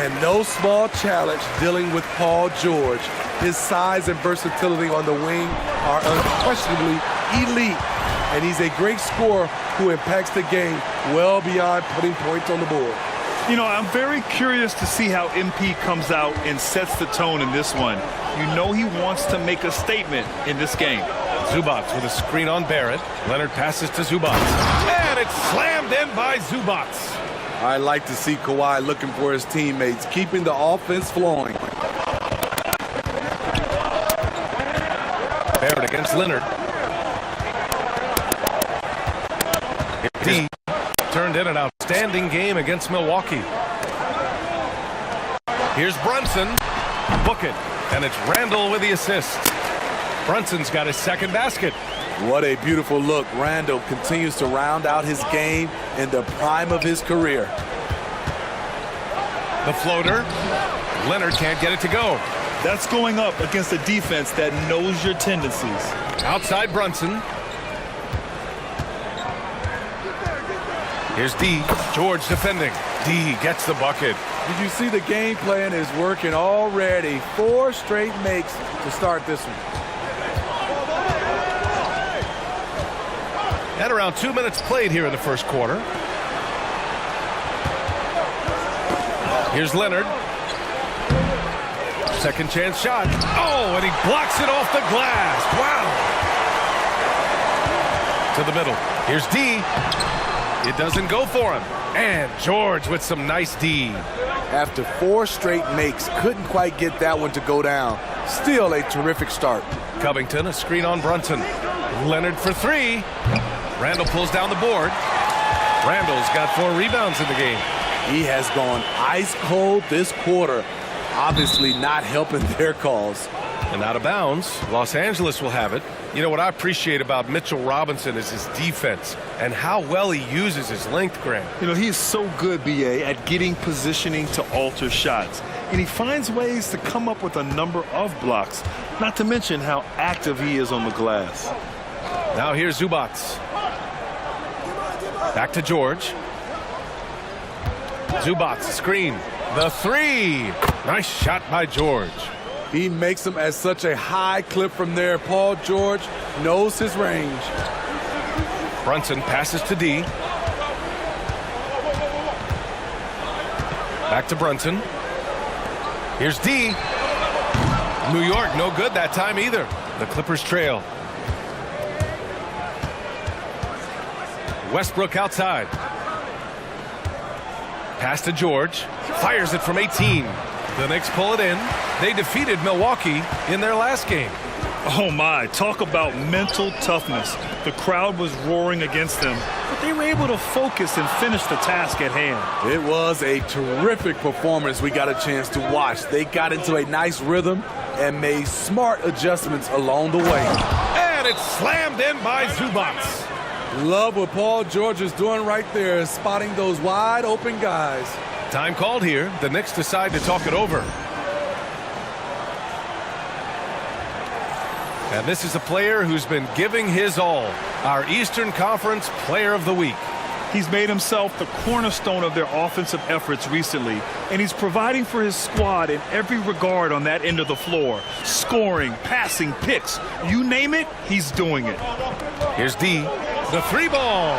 And no small challenge dealing with Paul George. His size and versatility on the wing are unquestionably elite. And he's a great scorer who impacts the game well beyond putting points on the board. You know, I'm very curious to see how MP comes out and sets the tone in this one. You know he wants to make a statement in this game. Zubats with a screen on Barrett. Leonard passes to Zubats. And it's slammed in by Zubats. I like to see Kawhi looking for his teammates, keeping the offense flowing. Barrett against Leonard. D turned in an outstanding game against Milwaukee. Here's Brunson. Book it. And it's Randall with the assist. Brunson's got his second basket. What a beautiful look. Randall continues to round out his game in the prime of his career. The floater. Leonard can't get it to go. That's going up against a defense that knows your tendencies. Outside Brunson. Here's D. George defending. D gets the bucket. Did you see the game plan is working already? 4 straight makes to start this one. At around 2 minutes played here in the first quarter. Here's Leonard. Second chance shot. Oh, and he blocks it off the glass. Wow. To the middle. Here's D. It doesn't go for him. And George with some nice D. After 4 straight makes, couldn't quite get that one to go down. Still a terrific start. Covington, a screen on Brunson. Leonard for 3. Randall pulls down the board. Randall's got 4 rebounds in the game. He has gone ice cold this quarter. Obviously not helping their cause. And out of bounds, Los Angeles will have it. You know what I appreciate about Mitchell Robinson is his defense and how well he uses his length, Grant. You know, he is so good, B.A., at getting positioning to alter shots. And he finds ways to come up with a number of blocks, not to mention how active he is on the glass. Now here's Zubats. Back to George. Zubats, screen. The 3. Nice shot by George. He makes them at such a high clip from there. Paul George knows his range. Brunson passes to D. Back to Brunson. Here's D. New York, no good that time either. The Clippers trail. Westbrook outside. Pass to George. Fires it from 18. The Knicks pull it in. They defeated Milwaukee in their last game. Oh my, talk about mental toughness. The crowd was roaring against them, but they were able to focus and finish the task at hand. It was a terrific performance we got a chance to watch. They got into a nice rhythm and made smart adjustments along the way. And it's slammed in by Zubats. Love what Paul George is doing right there, spotting those wide open guys. Time called here. The Knicks decide to talk it over. And this is a player who's been giving his all. Our Eastern Conference Player of the Week. He's made himself the cornerstone of their offensive efforts recently, and he's providing for his squad in every regard on that end of the floor. Scoring, passing, picks, you name it, he's doing it. Here's D, the 3 ball.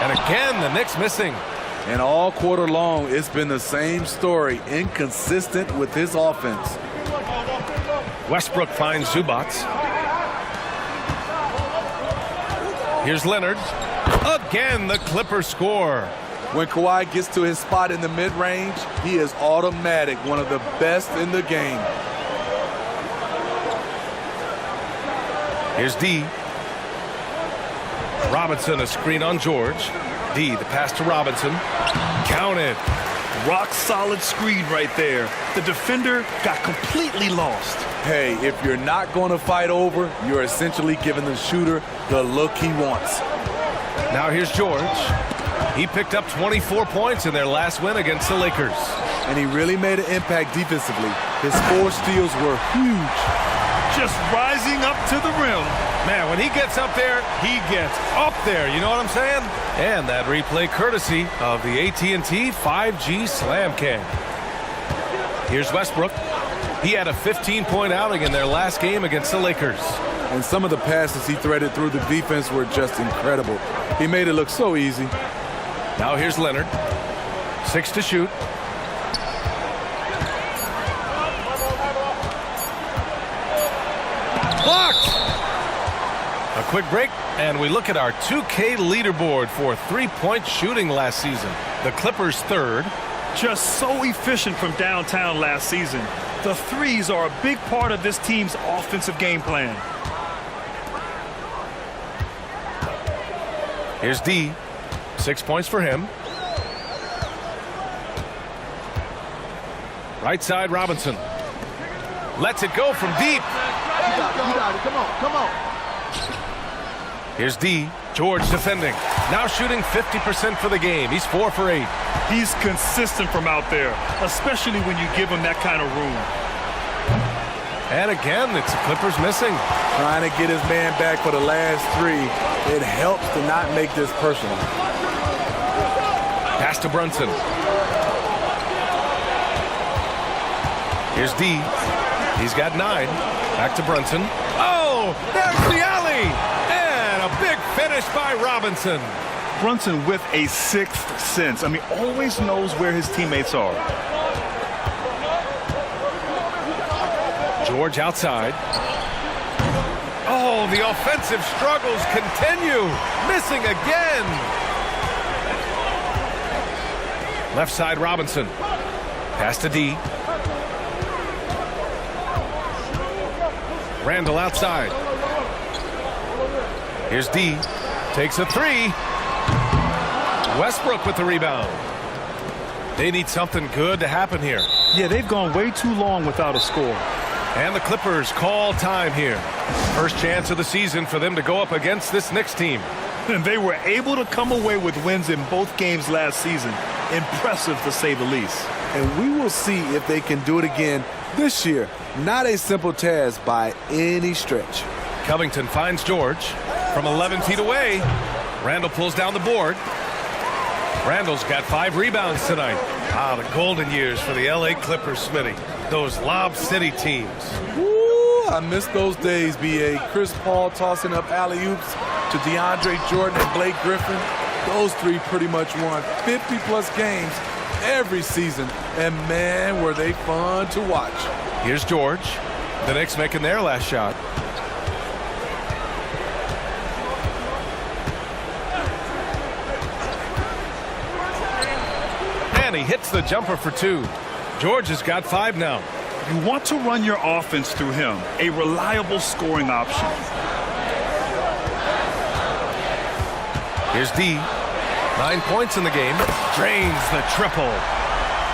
And again, the Knicks missing. And all quarter long, it's been the same story, inconsistent with his offense. Westbrook finds Zubats. Here's Leonard. Again, the Clippers score. When Kawhi gets to his spot in the mid-range, he is automatic, one of the best in the game. Here's D. Robinson, a screen on George. D, the pass to Robinson. Counted. Rock solid screen right there. The defender got completely lost. Hey, if you're not going to fight over, you're essentially giving the shooter the look he wants. Now here's George. He picked up 24 points in their last win against the Lakers. And he really made an impact defensively. His 4 steals were huge. Just rising up to the rim. Man, when he gets up there, he gets up there. You know what I'm saying? And that replay courtesy of the AT&T 5G Slam Cam. Here's Westbrook. He had a 15-point outing in their last game against the Lakers. And some of the passes he threaded through the defense were just incredible. He made it look so easy. Now here's Leonard. 6 to shoot. Blocked! A quick break, and we look at our 2K leaderboard for three-point shooting last season. The Clippers third. Just so efficient from downtown last season. The threes are a big part of this team's offensive game plan. Here's D. 6 points for him. Right side, Robinson. Lets it go from deep. You got it. Come on. Here's D. George defending. Now shooting 50% for the game. He's 4 for 8. He's consistent from out there, especially when you give him that kind of room. And again, it's the Clippers missing. Trying to get his man back for the last 3. It helps to not make this personal. Pass to Brunson. Here's D. He's got 9. Back to Brunson. Oh, there's the alley. And a big finish by Robinson. Brunson with a sixth sense. I mean, always knows where his teammates are. George outside. Oh, the offensive struggles continue. Missing again. Left side Robinson. Pass to D. Randall outside. Here's D. Takes a 3. Westbrook with the rebound. They need something good to happen here. Yeah, they've gone way too long without a score. And the Clippers call time here. First chance of the season for them to go up against this Knicks team. And they were able to come away with wins in both games last season. Impressive, to say the least. And we will see if they can do it again this year. Not a simple task by any stretch. Covington finds George from 11 feet away. Randall pulls down the board. Randall's got 5 rebounds tonight. The golden years for the LA Clippers, Smitty. Those Lob City teams. Ooh, I miss those days, B.A. Chris Paul tossing up alley-oops to DeAndre Jordan and Blake Griffin. Those 3 pretty much won 50-plus games every season. And, man, were they fun to watch. Here's George. The Knicks making their last shot. And he hits the jumper for 2. George has got 5 now. You want to run your offense through him, a reliable scoring option. Here's D. 9 points in the game. Drains the triple.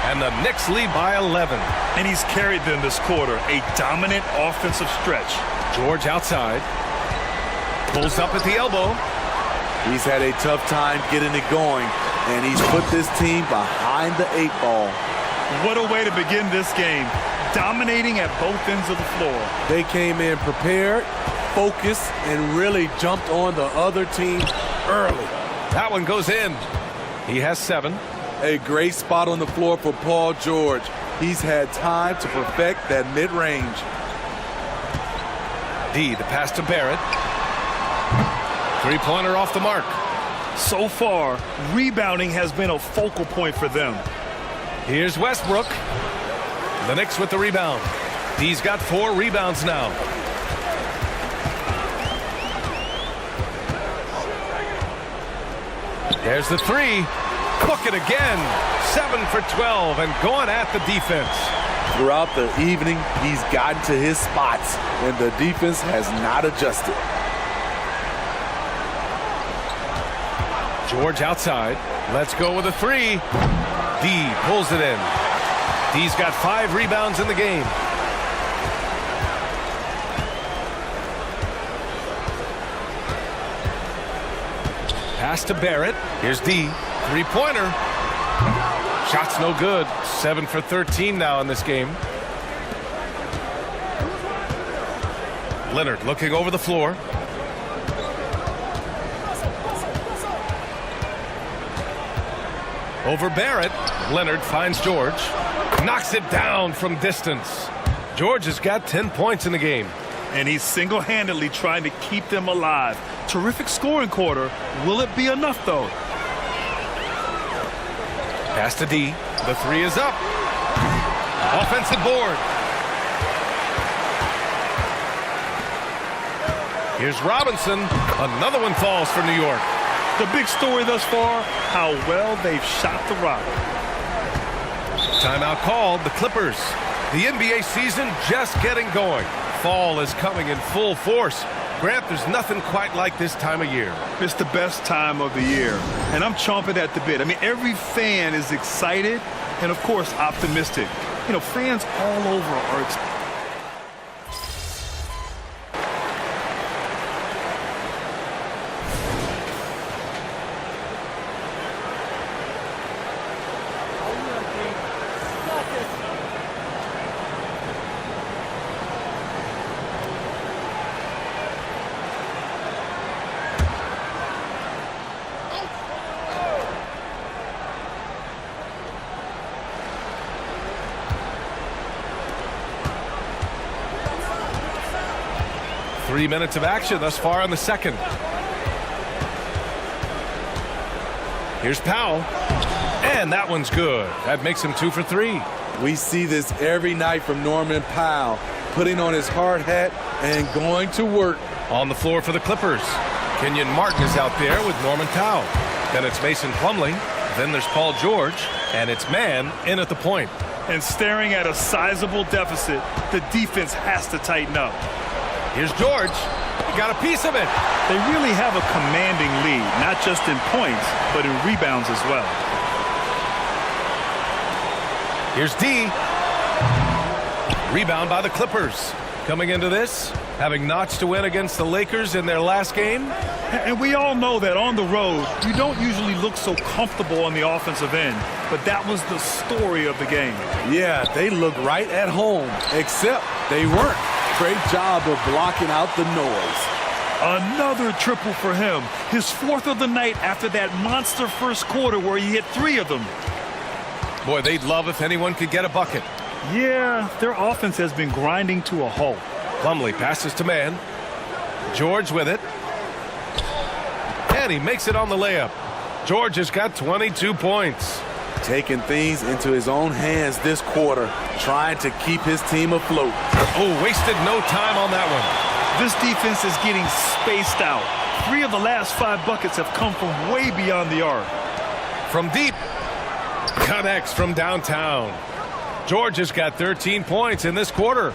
And the Knicks lead by 11. And he's carried them this quarter. A dominant offensive stretch. George outside. Pulls up at the elbow. He's had a tough time getting it going. And he's put this team behind the 8 ball. What a way to begin this game. Dominating at both ends of the floor. They came in prepared, focused, and really jumped on the other team early. That one goes in. He has 7. A great spot on the floor for Paul George. He's had time to perfect that mid-range. D, the pass to Barrett. 3-pointer off the mark. So far, rebounding has been a focal point for them. Here's Westbrook. The Knicks with the rebound. He's got 4 rebounds now. There's the 3. Book it again. 7 for 12 and going at the defense. Throughout the evening, he's gotten to his spots, and the defense has not adjusted. George outside. Let's go with a 3. D pulls it in. D's got 5 rebounds in the game. Pass to Barrett. Here's D. 3-pointer. Shot's no good. 7 for 13 now in this game. Leonard looking over the floor. Over Barrett. Leonard finds George. Knocks it down from distance. George has got 10 points in the game. And he's single-handedly trying to keep them alive. Terrific scoring quarter. Will it be enough, though? Pass to D. The 3 is up. Offensive board. Here's Robinson. Another one falls for New York. The big story thus far, how well they've shot the rock. Timeout called. The Clippers. The NBA season just getting going. Fall is coming in full force. Grant, there's nothing quite like this time of year. It's the best time of the year, and I'm chomping at the bit. I mean, every fan is excited and, of course, optimistic. You know, fans all over are 3 minutes of action thus far in the second. Here's Powell. And that one's good. That makes him 2 for 3. We see this every night from Norman Powell, putting on his hard hat and going to work. On the floor for the Clippers, Kenyon Martin is out there with Norman Powell. Then it's Mason Plumlee. Then there's Paul George. And it's man in at the point. And staring at a sizable deficit, the defense has to tighten up. Here's George. He got a piece of it. They really have a commanding lead, not just in points, but in rebounds as well. Here's D. Rebound by the Clippers. Coming into this, having notched a win against the Lakers in their last game. And we all know that on the road, you don't usually look so comfortable on the offensive end. But that was the story of the game. Yeah, they look right at home, except they weren't. Great job of blocking out the noise. Another triple for him. His 4th of the night after that monster first quarter where he hit 3 of them. Boy, they'd love if anyone could get a bucket. Yeah, their offense has been grinding to a halt. Plumlee passes to man. George with it. And he makes it on the layup. George has got 22 points. Taking things into his own hands this quarter, trying to keep his team afloat. Oh, wasted no time on that one. This defense is getting spaced out. 3 of the last 5 buckets have come from way beyond the arc. From deep. Connects from downtown. George has got 13 points in this quarter.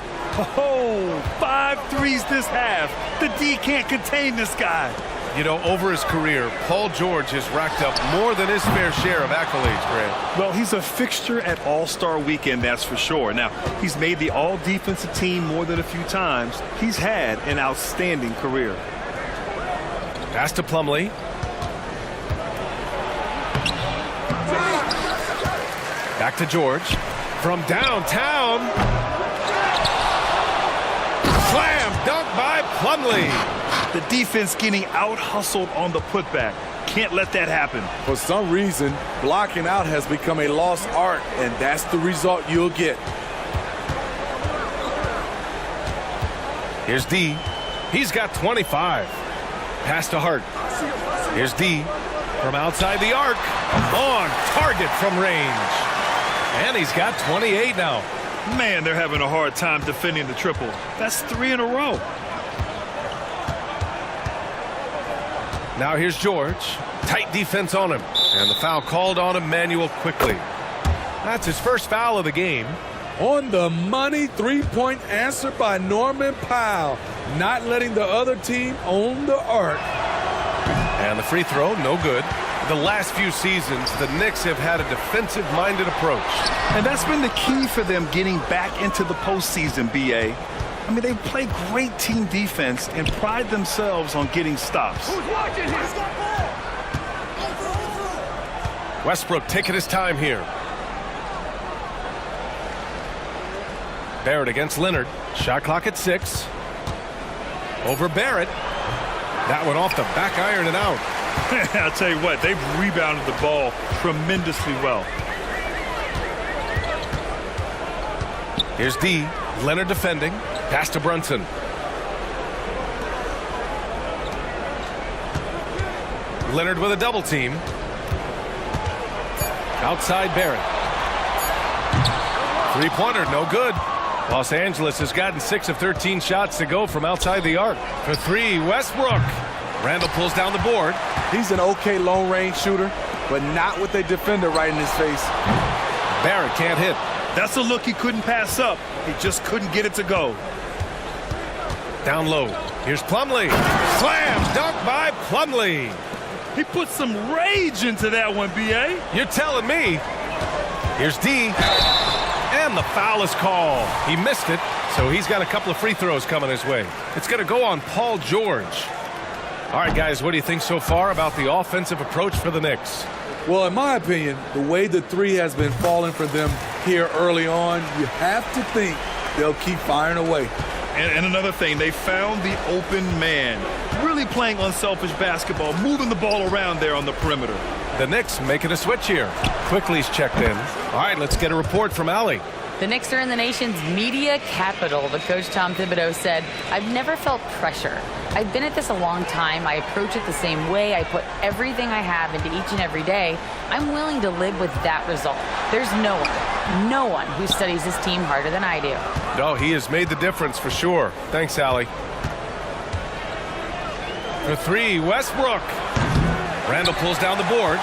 Oh, 5 threes this half. The D can't contain this guy. You know, over his career, Paul George has racked up more than his fair share of accolades, Grant. Well, he's a fixture at All-Star Weekend, that's for sure. Now, he's made the All-Defensive Team more than a few times. He's had an outstanding career. Pass to Plumlee. Back to George. From downtown. Slam dunk by Plumlee. The defense getting out-hustled on the putback. Can't let that happen. For some reason, blocking out has become a lost art, and that's the result you'll get. Here's D. He's got 25. Pass to Hart. Here's D. From outside the arc. On target from range. And he's got 28 now. Man, they're having a hard time defending the triple. That's 3 in a row. Now here's George. Tight defense on him. And the foul called on Emmanuel quickly. That's his first foul of the game. On the money, 3-point answer by Norman Powell. Not letting the other team own the arc. And the free throw, no good. The last few seasons, the Knicks have had a defensive-minded approach. And that's been the key for them getting back into the postseason, B.A. I mean, they play great team defense and pride themselves on getting stops. Westbrook taking his time here. Barrett against Leonard. Shot clock at 6. Over Barrett. That one off the back iron and out. I'll tell you what, they've rebounded the ball tremendously well. Here's D. Leonard defending. Pass to Brunson. Leonard with a double team. Outside Barrett. Three-pointer, no good. Los Angeles has gotten 6 of 13 shots to go from outside the arc. For 3, Westbrook. Randall pulls down the board. He's an okay long-range shooter, but not with a defender right in his face. Barrett can't hit. That's a look he couldn't pass up. He just couldn't get it to go. Down low. Here's Plumlee. Slam dunk by Plumlee. He put some rage into that one, B.A. You're telling me. Here's D. And the foul is called. He missed it, so he's got a couple of free throws coming his way. It's going to go on Paul George. All right, guys, what do you think so far about the offensive approach for the Knicks? Well, in my opinion, the way the three has been falling for them here early on, you have to think they'll keep firing away. And another thing, they found the open man. Really playing unselfish basketball, moving the ball around there on the perimeter. The Knicks making a switch here. Quickly's checked in. All right, let's get a report from Allie. The Knicks are in the nation's media capital, but Coach Tom Thibodeau said, "I've never felt pressure. I've been at this a long time. I approach it the same way. I put everything I have into each and every day. I'm willing to live with that result. There's no one who studies this team harder than I do." No, he has made the difference for sure. Thanks, Allie. For three, Westbrook. Randall pulls down the board.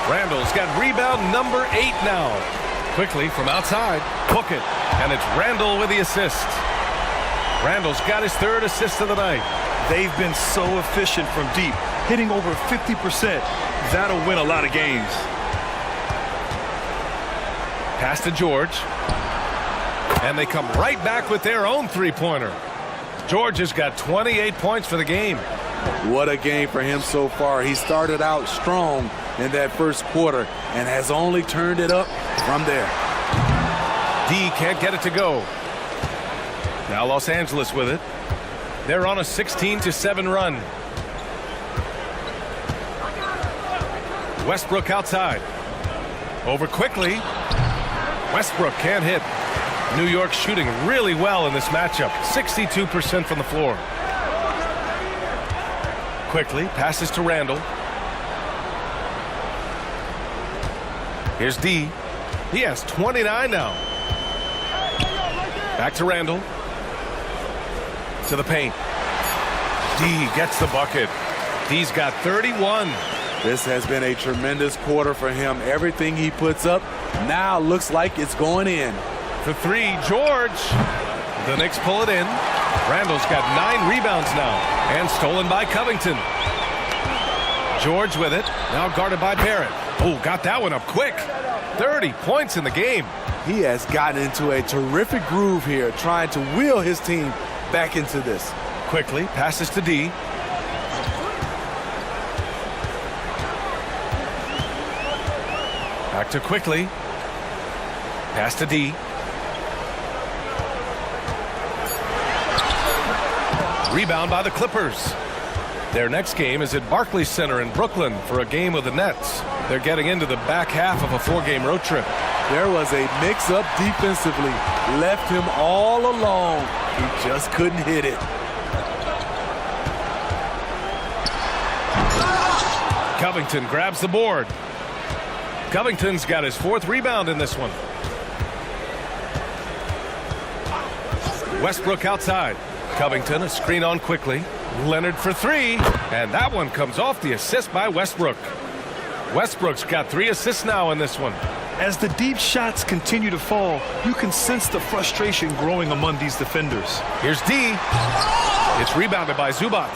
Randall's got rebound number 8 now. Quickly from outside, book it, and it's Randall with the assist. Randall's got his 3rd assist of the night. They've been so efficient from deep, hitting over 50%. That'll win a lot of games. Pass to George. And they come right back with their own three-pointer. George has got 28 points for the game. What a game for him so far. He started out strong in that first quarter and has only turned it up from there. D can't get it to go. Now Los Angeles with it. They're on a 16-7 run. Westbrook outside. Over quickly. Westbrook can't hit. New York shooting really well in this matchup. 62% from the floor. Quickly passes to Randall. Here's D. He has 29 now. Back to Randall. To the paint. D gets the bucket. D's got 31. This has been a tremendous quarter for him. Everything he puts up now looks like it's going in. For three, George. The Knicks pull it in. Randall's got 9 rebounds now. And stolen by Covington. George with it. Now guarded by Barrett. Oh, got that one up quick. 30 points in the game. He has gotten into a terrific groove here, trying to wheel his team back into this. Quickly passes to D. Back to Quickly. Pass to D. Rebound by the Clippers. Their next game is at Barclays Center in Brooklyn for a game with the Nets. They're getting into the back half of a 4-game road trip. There was a mix-up defensively. Left him all alone. He just couldn't hit it. Covington grabs the board. Covington's got his 4th rebound in this one. Westbrook outside. Covington, a screen on Quickly. Leonard for 3. And that one comes off the assist by Westbrook. Westbrook's got 3 assists now in this one. As the deep shots continue to fall, you can sense the frustration growing among these defenders. Here's D. It's rebounded by Zubac.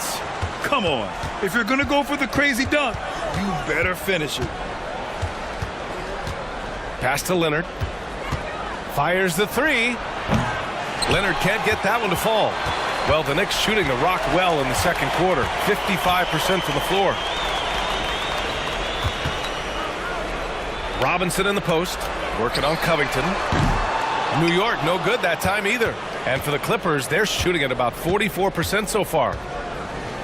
Come on. If you're going to go for the crazy dunk, you better finish it. Pass to Leonard. Fires the 3. Leonard can't get that one to fall. Well, the Knicks shooting the rock well in the second quarter. 55% from the floor. Robinson in the post, working on Covington. New York, no good that time either. And for the Clippers, they're shooting at about 44% so far.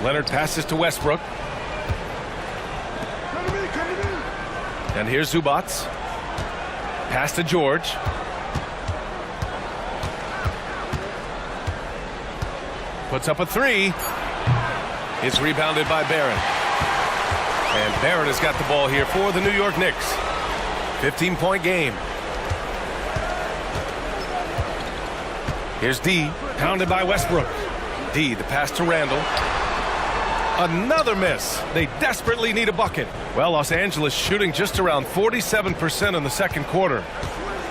Leonard passes to Westbrook. And here's Zubac. Pass to George. Puts up a 3. It's rebounded by Barrett. And Barrett has got the ball here for the New York Knicks. 15-point game. Here's D, pounded by Westbrook. D, the pass to Randall. Another miss. They desperately need a bucket. Well, Los Angeles shooting just around 47% in the second quarter.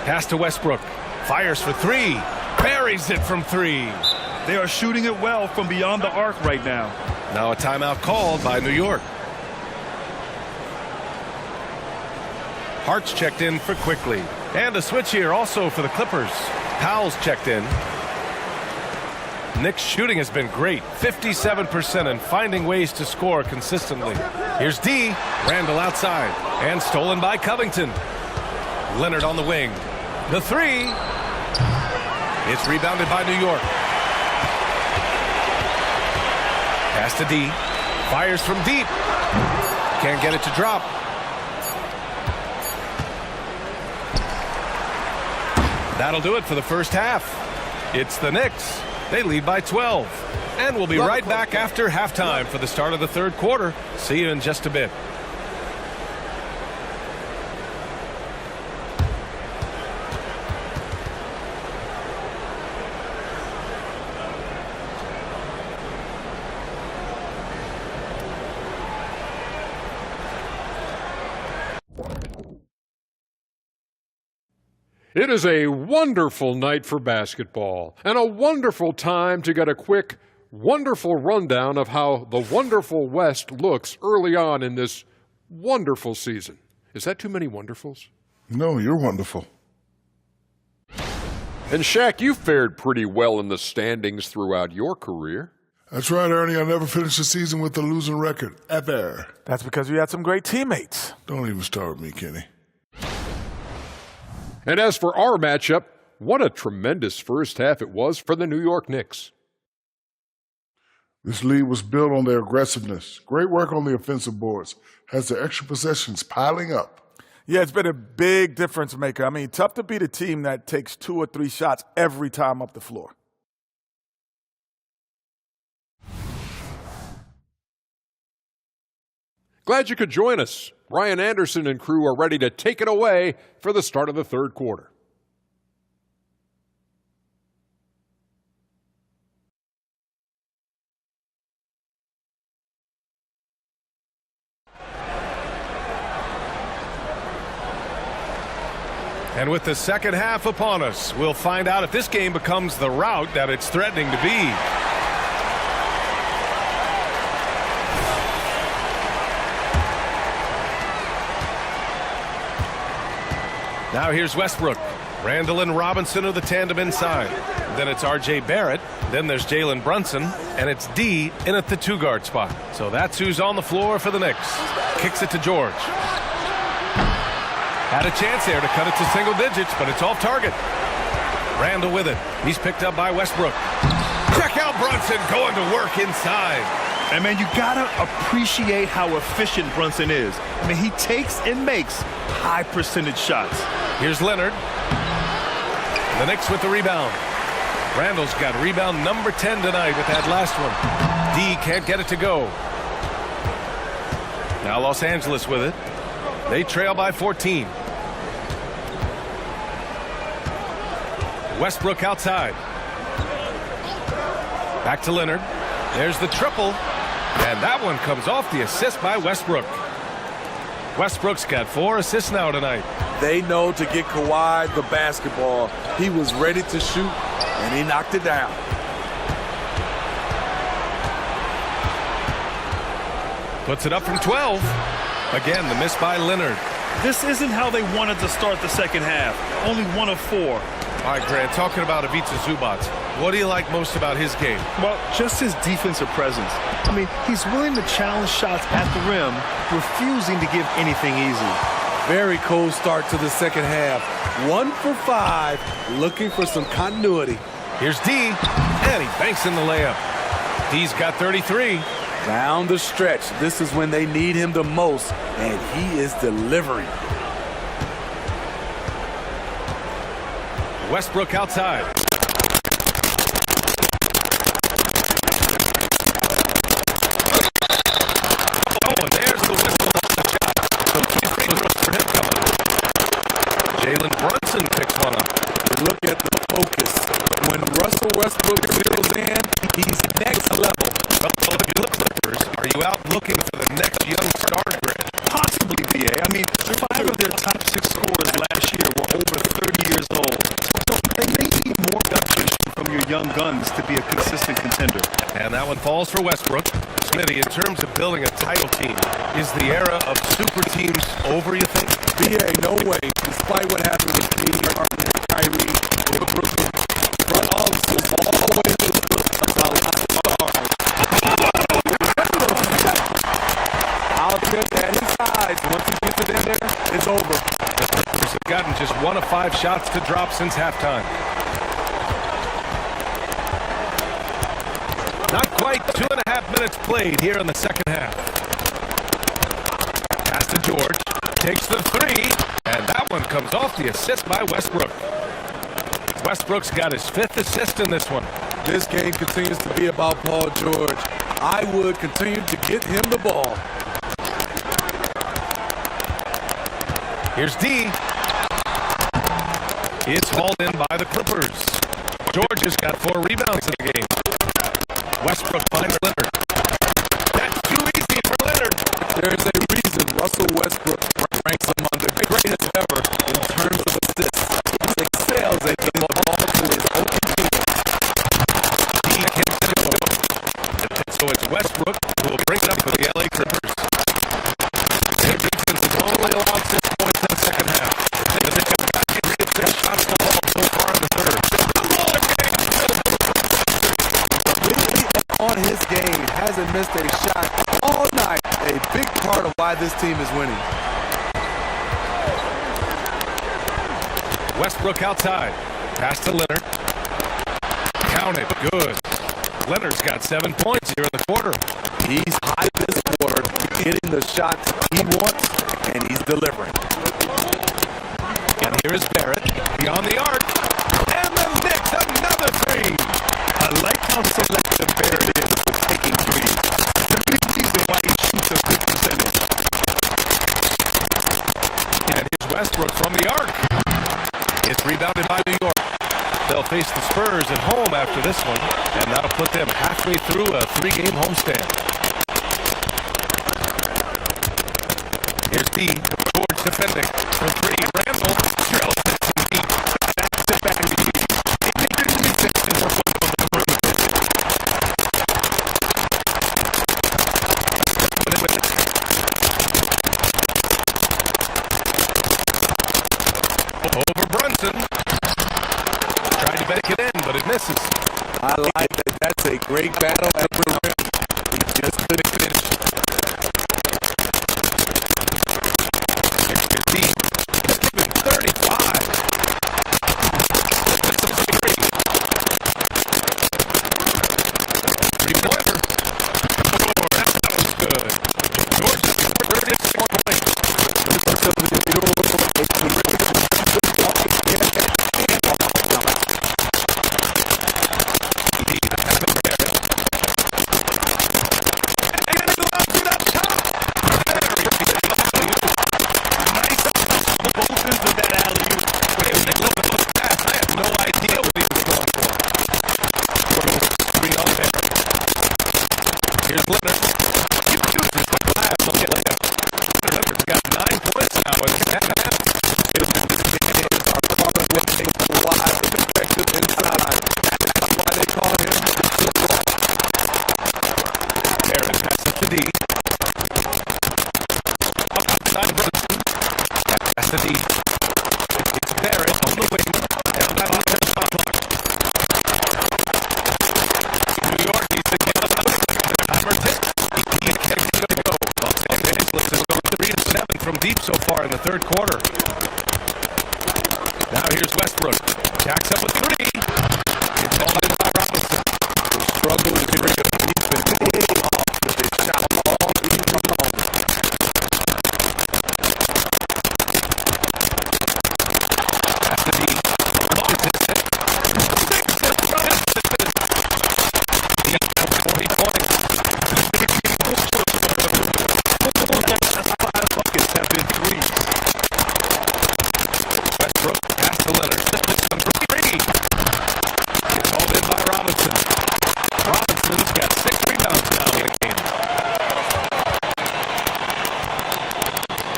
Pass to Westbrook. Fires for 3. Buries it from 3. They are shooting it well from beyond the arc right now. Now a timeout called by New York. Hart's checked in for Quickly. And a switch here also for the Clippers. Powell's checked in. Knicks shooting has been great. 57% and finding ways to score consistently. Here's D. Randall outside. And stolen by Covington. Leonard on the wing. The 3. It's rebounded by New York. Pass to D. Fires from deep. Can't get it to drop. That'll do it for the first half. It's the Knicks. They lead by 12. And we'll be right back after halftime for the start of the third quarter. See you in just a bit. It is a wonderful night for basketball and a wonderful time to get a quick, wonderful rundown of how the wonderful West looks early on in this wonderful season. Is that too many wonderfuls? No, you're wonderful. And Shaq, you fared pretty well in the standings throughout your career. That's right, Ernie. I never finished a season with a losing record, ever. That's because we had some great teammates. Don't even start with me, Kenny. And as for our matchup, what a tremendous first half it was for the New York Knicks. This lead was built on their aggressiveness. Great work on the offensive boards. Has the extra possessions piling up. Yeah, it's been a big difference maker. I mean, tough to beat a team that takes 2 or 3 shots every time up the floor. Glad you could join us. Ryan Anderson and crew are ready to take it away for the start of the third quarter. And with the second half upon us, we'll find out if this game becomes the rout that it's threatening to be. Now here's Westbrook. Randall and Robinson are the tandem inside. Then it's R.J. Barrett. Then there's Jalen Brunson. And it's D in at the 2-guard spot. So that's who's on the floor for the Knicks. Kicks it to George. Had a chance there to cut it to single digits, but it's off target. Randall with it. He's picked up by Westbrook. Check out Brunson going to work inside. And man, you gotta appreciate how efficient Brunson is. I mean, he takes and makes high percentage shots. Here's Leonard. The Knicks with the rebound. Randall's got rebound number 10 tonight with that last one. D can't get it to go. Now Los Angeles with it. They trail by 14. Westbrook outside. Back to Leonard. There's the triple. And that one comes off the assist by Westbrook. Westbrook's got 4 assists now tonight. They know to get Kawhi the basketball. He was ready to shoot, and he knocked it down. Puts it up from 12. Again, the miss by Leonard. This isn't how they wanted to start the second half. Only 1 of 4. All right, Grant, talking about Ivica Zubac, what do you like most about his game? Well, just his defensive presence. I mean, he's willing to challenge shots at the rim, refusing to give anything easy. Very cold start to the second half. 1 for 5, looking for some continuity. Here's D, and he banks in the layup. D's got 33. Down the stretch, this is when they need him the most, and he is delivering. Westbrook outside. Oh, and there's the whistle on the shot. So he's for him coming. Jalen Brunson picks one up. Look at the focus. When Russell Westbrook zeroes in, he's next level. Well, if you look Clippers, are you out looking for the next young star, Grant? Possibly, DA. I mean, 5 of their top 6 scorers last year were over 30 years old. So they may need more gumption from your young guns to be a consistent contender. And that one falls for Westbrook. Smitty, in terms of building a title team, is the era of super teams over, you think? BA, no way. Despite what happened with KD, Harden, and Kyrie, with Brooklyn, front offices always look a lot stars. I'll tell you, at his size, once he gets it in there, it's over. The Clippers have gotten just 1 of 5 shots to drop since halftime. Not quite 2.5 minutes played here in the second half. Pass to George. Takes the 3. And that one comes off the assist by Westbrook. Westbrook's got his 5th assist in this one. This game continues to be about Paul George. I would continue to get him the ball. Here's D. It's hauled in by the Clippers. George has got 4 rebounds in the game. Westbrook finds Leonard. That's too easy for Leonard. There is a reason Russell Westbrook ranks among the greatest ever in terms of assists. He excels at getting the ball to his open team. He can't let it go. So it's Westbrook who will bring it up for the LA Clippers. Their defense has only allowed 6 points in the second half. They've got 6 shots to the ball so far in the third. On his game, hasn't missed a shot all night. A big part of why this team is winning. Westbrook outside. Pass to Leonard. Count it. Good. Leonard's got 7 points here in the quarter. He's high this quarter, getting the shots he wants, and he's delivering. And here is Barrett beyond the arc. And the Knicks another 3. I like how selective Barrett is with taking threes. The big reason why he shoots a good percentage. And here's Westbrook from the arc. It's rebounded by New York. They'll face the Spurs at home after this one, and that'll put them halfway through a 3-game homestand. Here's D. George defending. For 3, Randall drills it from deep. Backs it back to D. Over Brunson. Tried to back it in, but it misses. I like that. That's a great battle at the rim. He just couldn't finish. Here's D. Giving 35. Three-pointer. Oh, that was good. George scored 34 points. Here's Leonard. He uses the glass. Leonard's got 9 points now in the second half. His hands are covered with a lot of effective inside. That's why they call him football. Barrett passes to D. Up outside Brunson. Pass to D. It's Barrett on the wing. Down that on the shot clock. New York needs to get up. Hammer tip. He can't go. Los Angeles is going 3 of 7 from deep so far in the third quarter. Now here's Westbrook. Jacks up a 3. It's all in by Robinson. The struggle is real. He's been pulling off with his shot all evening long. Pass to D. Launches it. 6 in front. He got 40 points. That's 5 buckets have been threes. Westbrook pass to Leonard. From 3. It's hauled in by Robinson. Robinson's got 6 rebounds now in the game.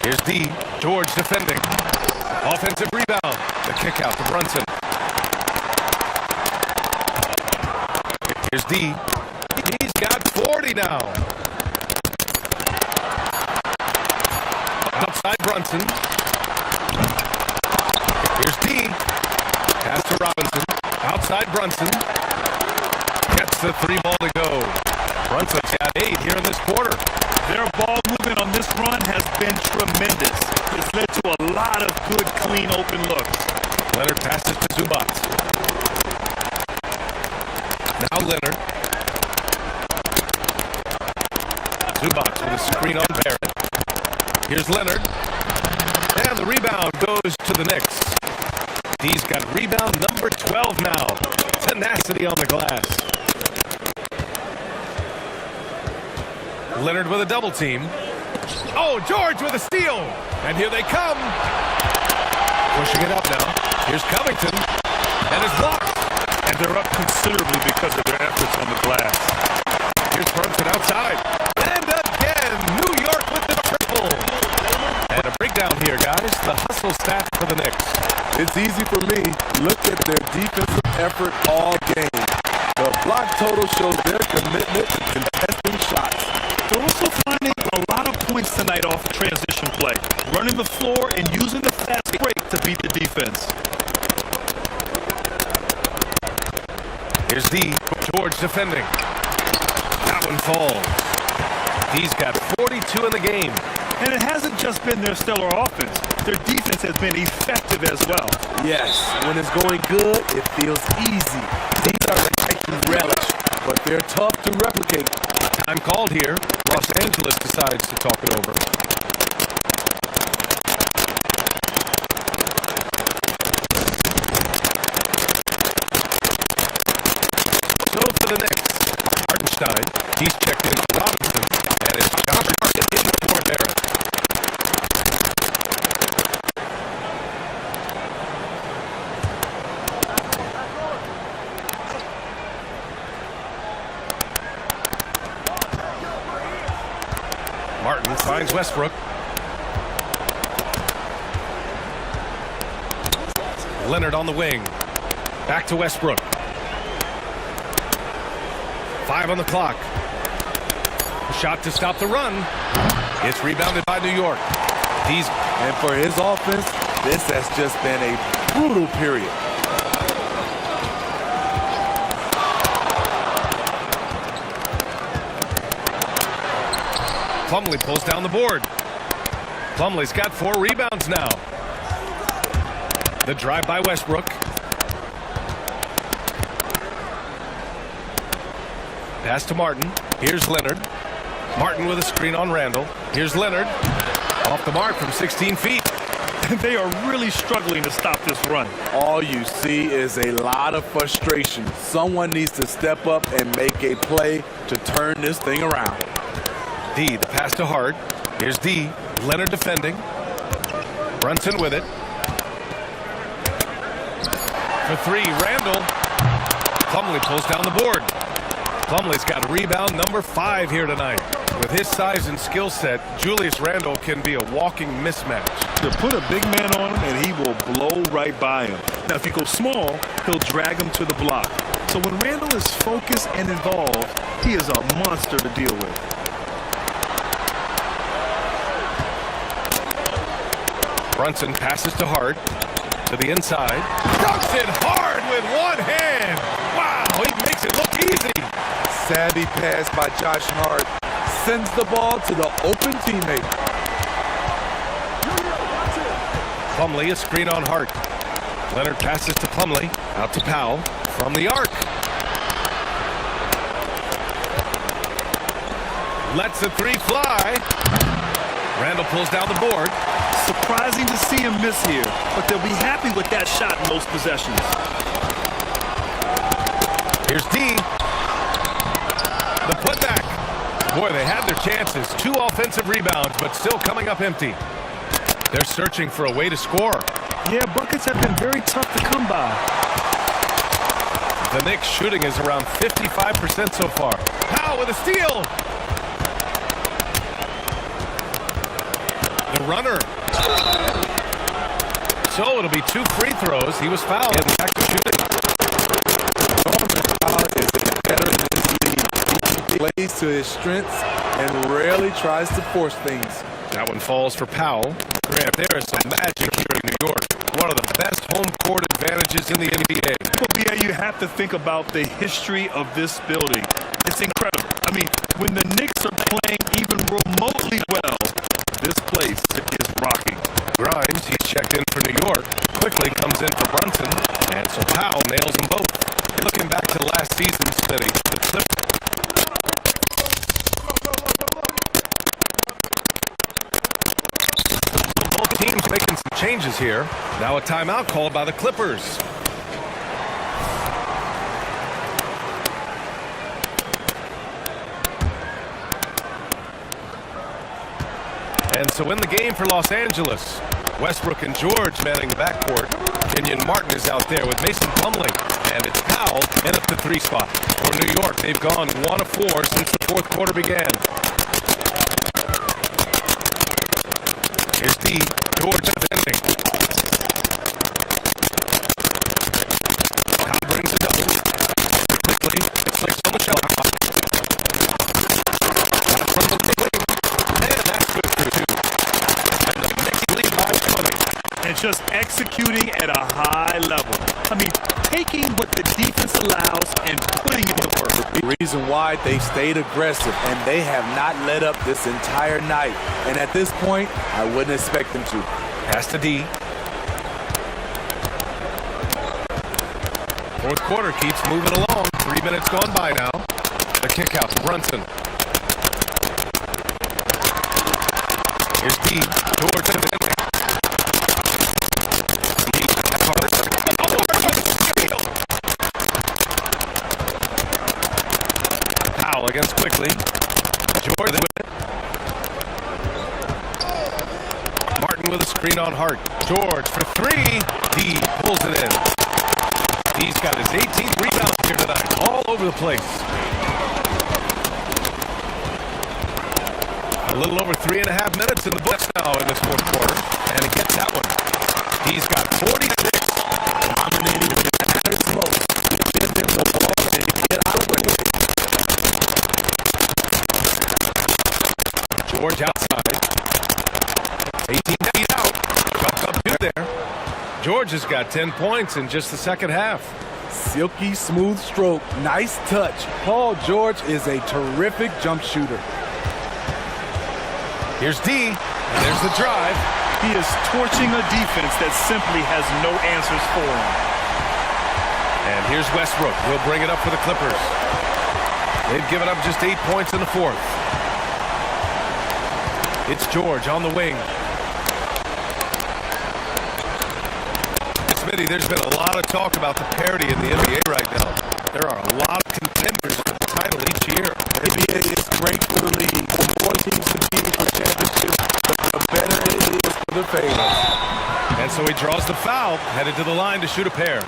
Here's D. George defending. Offensive rebound. The kick out to Brunson. Here's D. He's got 40 now. Outside Brunson. Here's D. Pass to Robinson. Outside Brunson. Gets the 3 ball to go. Brunson's got 8 here in this quarter. Their ball movement on this run has been tremendous. It's led to a lot of good, clean, open looks. Leonard passes to Zubac. Now Leonard. Zubac with a screen on Barrett. Here's Leonard. And the rebound goes to the Knicks. He's got rebound number 12 now. Tenacity on the glass. Leonard with a double team. Oh, George with a steal. And here they come. Pushing it up now. Here's Covington. And it's blocked. And they're up considerably because of their efforts on the glass. Here's Brunson outside. And again, New York with the triple. And a breakdown here, guys. The hustle stat for the Knicks. It's easy for me. Look at their defensive effort all game. The block total shows their commitment to contesting shots. They're also finding a lot of points tonight off the transition play, running the floor and using the fast break to beat the defense. Here's D. George defending. That one falls. He's got 42 in the game. And it hasn't just been their stellar offense. Their defense has been effective as well. Yes, when it's going good, it feels easy. These are the type you relish, but they're tough to replicate. Time called here. Los Angeles decides to talk it over. So for the Knicks, Hartenstein, he's checked in for Robinson, and it's Josh Hart in for Barrett. Martin finds Westbrook. Leonard on the wing. Back to Westbrook. 5 on the clock. Shot to stop the run. It's rebounded by New York. And for his offense, this has just been a brutal period. Plumlee pulls down the board. Plumlee's got 4 rebounds now. The drive by Westbrook. Pass to Martin. Here's Leonard. Martin with a screen on Randall. Here's Leonard. Off the mark from 16 feet. They are really struggling to stop this run. All you see is a lot of frustration. Someone needs to step up and make a play to turn this thing around. D, the pass to Hart. Here's D. Leonard defending. Brunson with it. For 3, Randall. Plumlee pulls down the board. Plumlee's got rebound number 5 here tonight. With his size and skill set, Julius Randle can be a walking mismatch. To put a big man on him and he will blow right by him. Now, if he goes small, he'll drag him to the block. So when Randle is focused and involved, he is a monster to deal with. Brunson passes to Hart. To the inside. Dunks it hard with one hand. Wow, he makes it look easy. Savvy pass by Josh Hart sends the ball to the open teammate. Plumlee, a screen on Hart. Leonard passes to Plumlee. Out to Powell from the arc. Lets the 3 fly. Randall pulls down the board. Surprising to see him miss here, but they'll be happy with that shot in most possessions. Here's D. The putback. Boy, they had their chances. 2 offensive rebounds, but still coming up empty. They're searching for a way to score. Yeah, buckets have been very tough to come by. The Knicks shooting is around 55% so far. Powell with a steal. The runner. So it'll be 2 free throws. He was fouled. Getting back to shooting. Norman Powell is a veteran in this league. He plays to his strengths and rarely tries to force things. That one falls for Powell. Grant, there is some magic here in New York. One of the best home court advantages in the NBA. Well, BA, you have to think about the history of this building. It's incredible. I mean, when the Knicks are playing even remotely well, this place is rocking. Grimes, he's checked in for New York. Quickly comes in for Brunson. And so Powell nails them both. Looking back to last season's study, the Clippers. Both teams making some changes here. Now a timeout called by the Clippers. And so in the game for Los Angeles, Westbrook and George manning the backcourt. Kenyon Martin is out there with Mason Plumlee. And it's Powell in at the 3 spot. For New York, they've gone 1 of 4 since the 4th quarter began. Here's D. George defending. Powell brings it double. Quickly, it's placed on the shot clock. That's from the wing. And that's good for 2. And the next lead by 20. And just executing at a high level. I mean, taking what the defense allows and putting it to work. The reason why they stayed aggressive, and they have not let up this entire night. And at this point, I wouldn't expect them to. Pass to D. 4th quarter keeps moving along. 3 minutes gone by now. The kick out to Brunson. Here's D. George and Powell against quickly. George with it. Martin with a screen on Hart. George for 3. D pulls it in. He's got his 18th rebound here tonight. All over the place. A little over 3.5 minutes in the books now in this 4th quarter. And he gets that one. He's got 46. Dominated when it matters most. Give them the ball and get out of it. George outside. 18 feet out. Jumped up 2 there. George has got 10 points in just the 2nd half. Silky smooth stroke. Nice touch. Paul George is a terrific jump shooter. Here's D. And there's the drive. He is torching a defense that simply has no answers for him. And here's Westbrook. He'll bring it up for the Clippers. They've given up just 8 points in the 4th. It's George on the wing. Smitty, there's been a lot of talk about the parity in the NBA right now. There are a lot of contenders for the title each year. NBA is great for the league. The more teams compete for championships, the better it is for the favorites. And so he draws the foul, headed to the line to shoot a pair.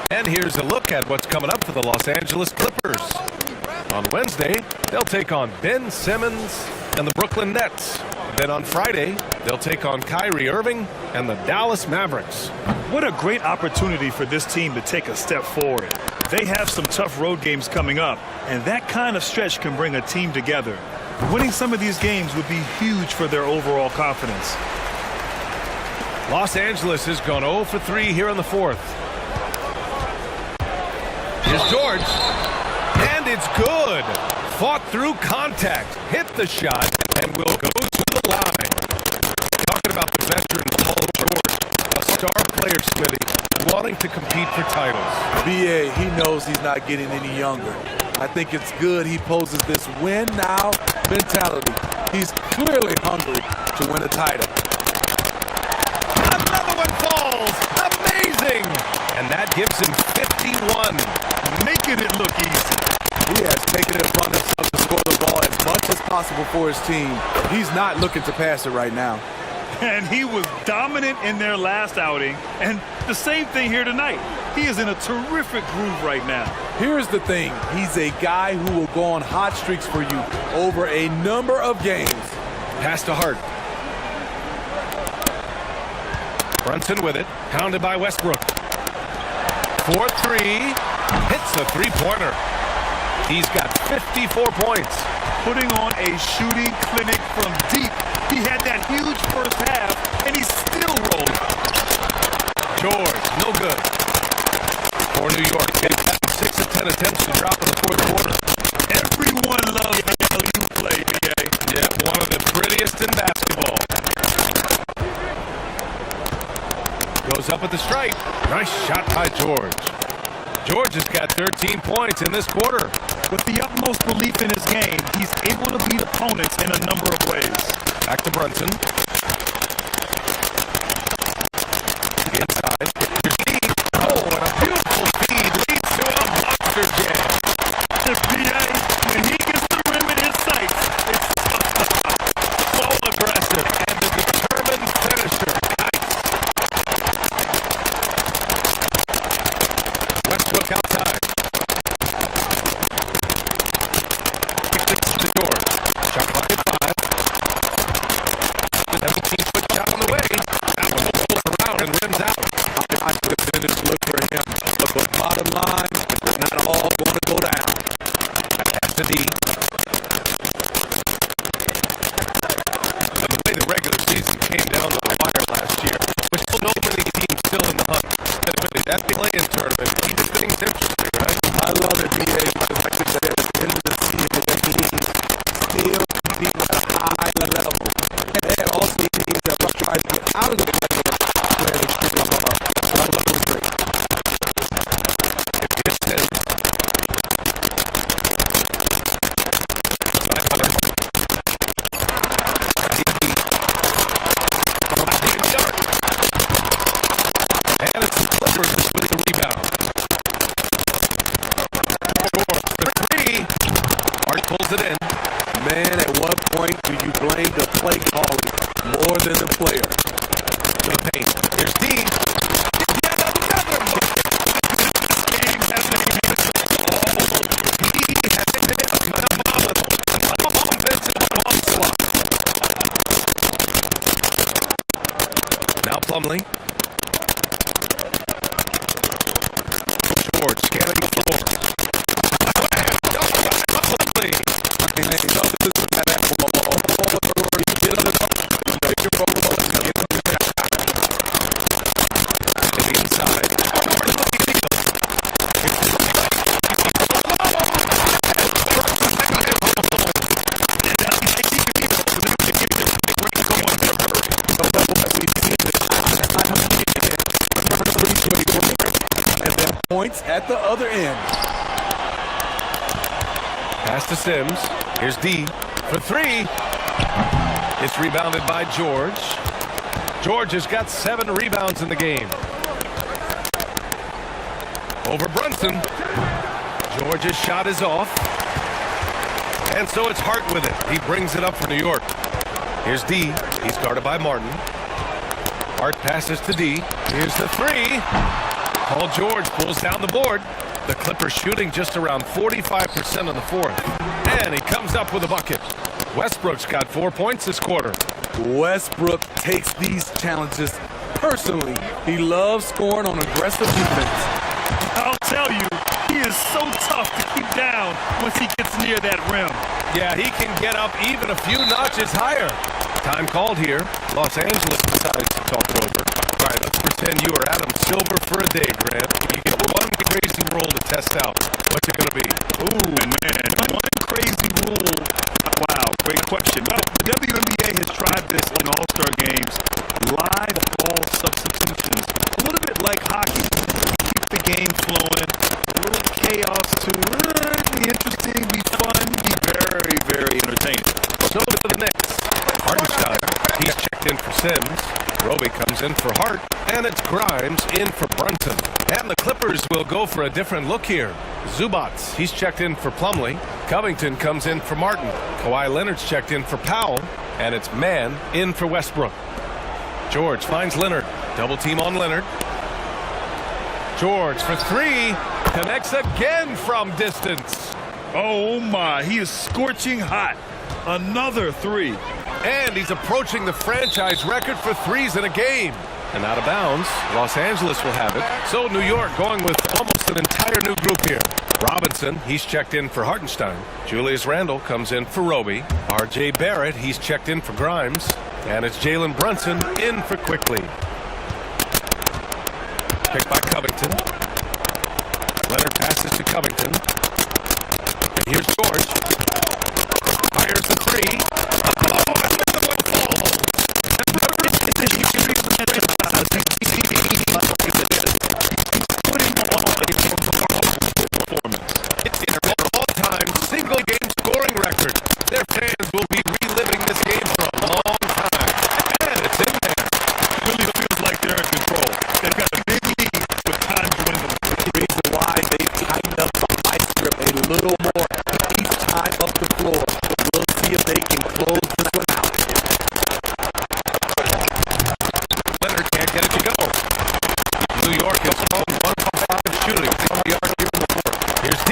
And here's a look at what's coming up for the Los Angeles Clippers. On Wednesday, they'll take on Ben Simmons and the Brooklyn Nets. Then on Friday, they'll take on Kyrie Irving and the Dallas Mavericks. What a great opportunity for this team to take a step forward. They have some tough road games coming up, and that kind of stretch can bring a team together. Winning some of these games would be huge for their overall confidence. Los Angeles has gone 0 for 3 here in the 4th. Here's George. And it's good. Fought through contact, hit the shot, and will go to the line. Talking about the veteran Paul George, a star player, Smitty, wanting to compete for titles. BA, he knows he's not getting any younger. I think it's good he poses this win now mentality. He's clearly hungry to win a title. Another one falls. Amazing. And that gives him 51. Making it look easy. He has taken it upon himself to score the ball as much as possible for his team. He's not looking to pass it right now. And he was dominant in their last outing. And the same thing here tonight. He is in a terrific groove right now. Here's the thing. He's a guy who will go on hot streaks for you over a number of games. Pass to Hart. Brunson with it. Pounded by Westbrook. 4-3. Hits a three-pointer. He's got 54 points. Putting on a shooting clinic from deep. He had that huge first half, and he's still rolling. George, no good. For New York, they've had 6 of 10 attempts to drop in the 4th quarter. Everyone loves how you play, BA. Yeah, one of the prettiest in basketball. Goes up at the stripe. Nice shot by George. George has got 13 points in this quarter. With the utmost belief in his game, he's able to beat opponents in a number of ways. Back to Brunson. down and rims out. I could finish look for him. But bottom line, it's not all going to go down. Pass to D. And the way the regular season came down to the wire last year, with still no winning team still in the hunt. But that play-in tournament keeps things interesting, right? I love it, BA, because like I said, at the end of the season, the teams still competing at a high level. And also teams that are trying to get out of the play-in where they should have up. So I love those great. And it's the Clippers with the rebound. For three. Hart pulls it in. Man, at what point do you blame the play calling more than the player? To the paint. Here's D. Yeah, another one. Game hasn't even been He has been phenomenal. Offensive onslaught. Now Plumlee. George scanning the floor. Points at the other end. Pass to Sims. Here's D for three. It's rebounded by George. George has got 7 rebounds in the game. Over Brunson. George's shot is off. And so it's Hart with it. He brings it up for New York. Here's D. He's guarded by Martin. Hart passes to D. Here's the three. Paul George pulls down the board. The Clippers shooting just around 45% on the fourth. And he comes up with a bucket. Westbrook's got 4 points this quarter. Westbrook takes these challenges personally. He loves scoring on aggressive defense. I'll tell you, he is so tough to keep down once he gets near that rim. Yeah, he can get up even a few notches higher. Time called here. Los Angeles decides to talk it over. All right, let's pretend you are Adam Silver for a day, Grant. You get one crazy rule to test out. What's it going to be? Ooh, man. One crazy rule. Wow, great question. Well, the WNBA has tried this in All-Star games. Live ball substitutions. A little bit like hockey. Keep the game flowing. A little chaos to be interesting, be fun, be very, very entertaining. So to the Knicks. Hartenstein, he's checked in for Sims. Roby comes in for Hart, and it's Grimes in for Brunson. And the Clippers will go for a different look here. Zubats, he's checked in for Plumlee. Covington comes in for Martin. Kawhi Leonard's checked in for Powell, and it's Mann in for Westbrook. George finds Leonard. Double team on Leonard. George for three. Connects again from distance. Oh my, he is scorching hot. Another three. And he's approaching the franchise record for threes in a game. And out of bounds, Los Angeles will have it. So New York going with almost an entire new group here. Robinson, he's checked in for Hartenstein. Julius Randle comes in for Roby. R.J. Barrett, he's checked in for Grimes. And it's Jalen Brunson in for Quickly. Picked by Covington. Leonard passes to Covington. And here's George. Fires the three. It's their all-time single-game scoring record. Their fans will be reliving this game for a long time. And it's in there. It really feels like they're in control. They've got a big lead with time dwindling. The reason why they tightened up the high strip a little more each time up the floor. We'll see if they can close this one out. Leonard can't get it to go. New York is home 1-5 shooting. 60 yards here from the floor. Here's D.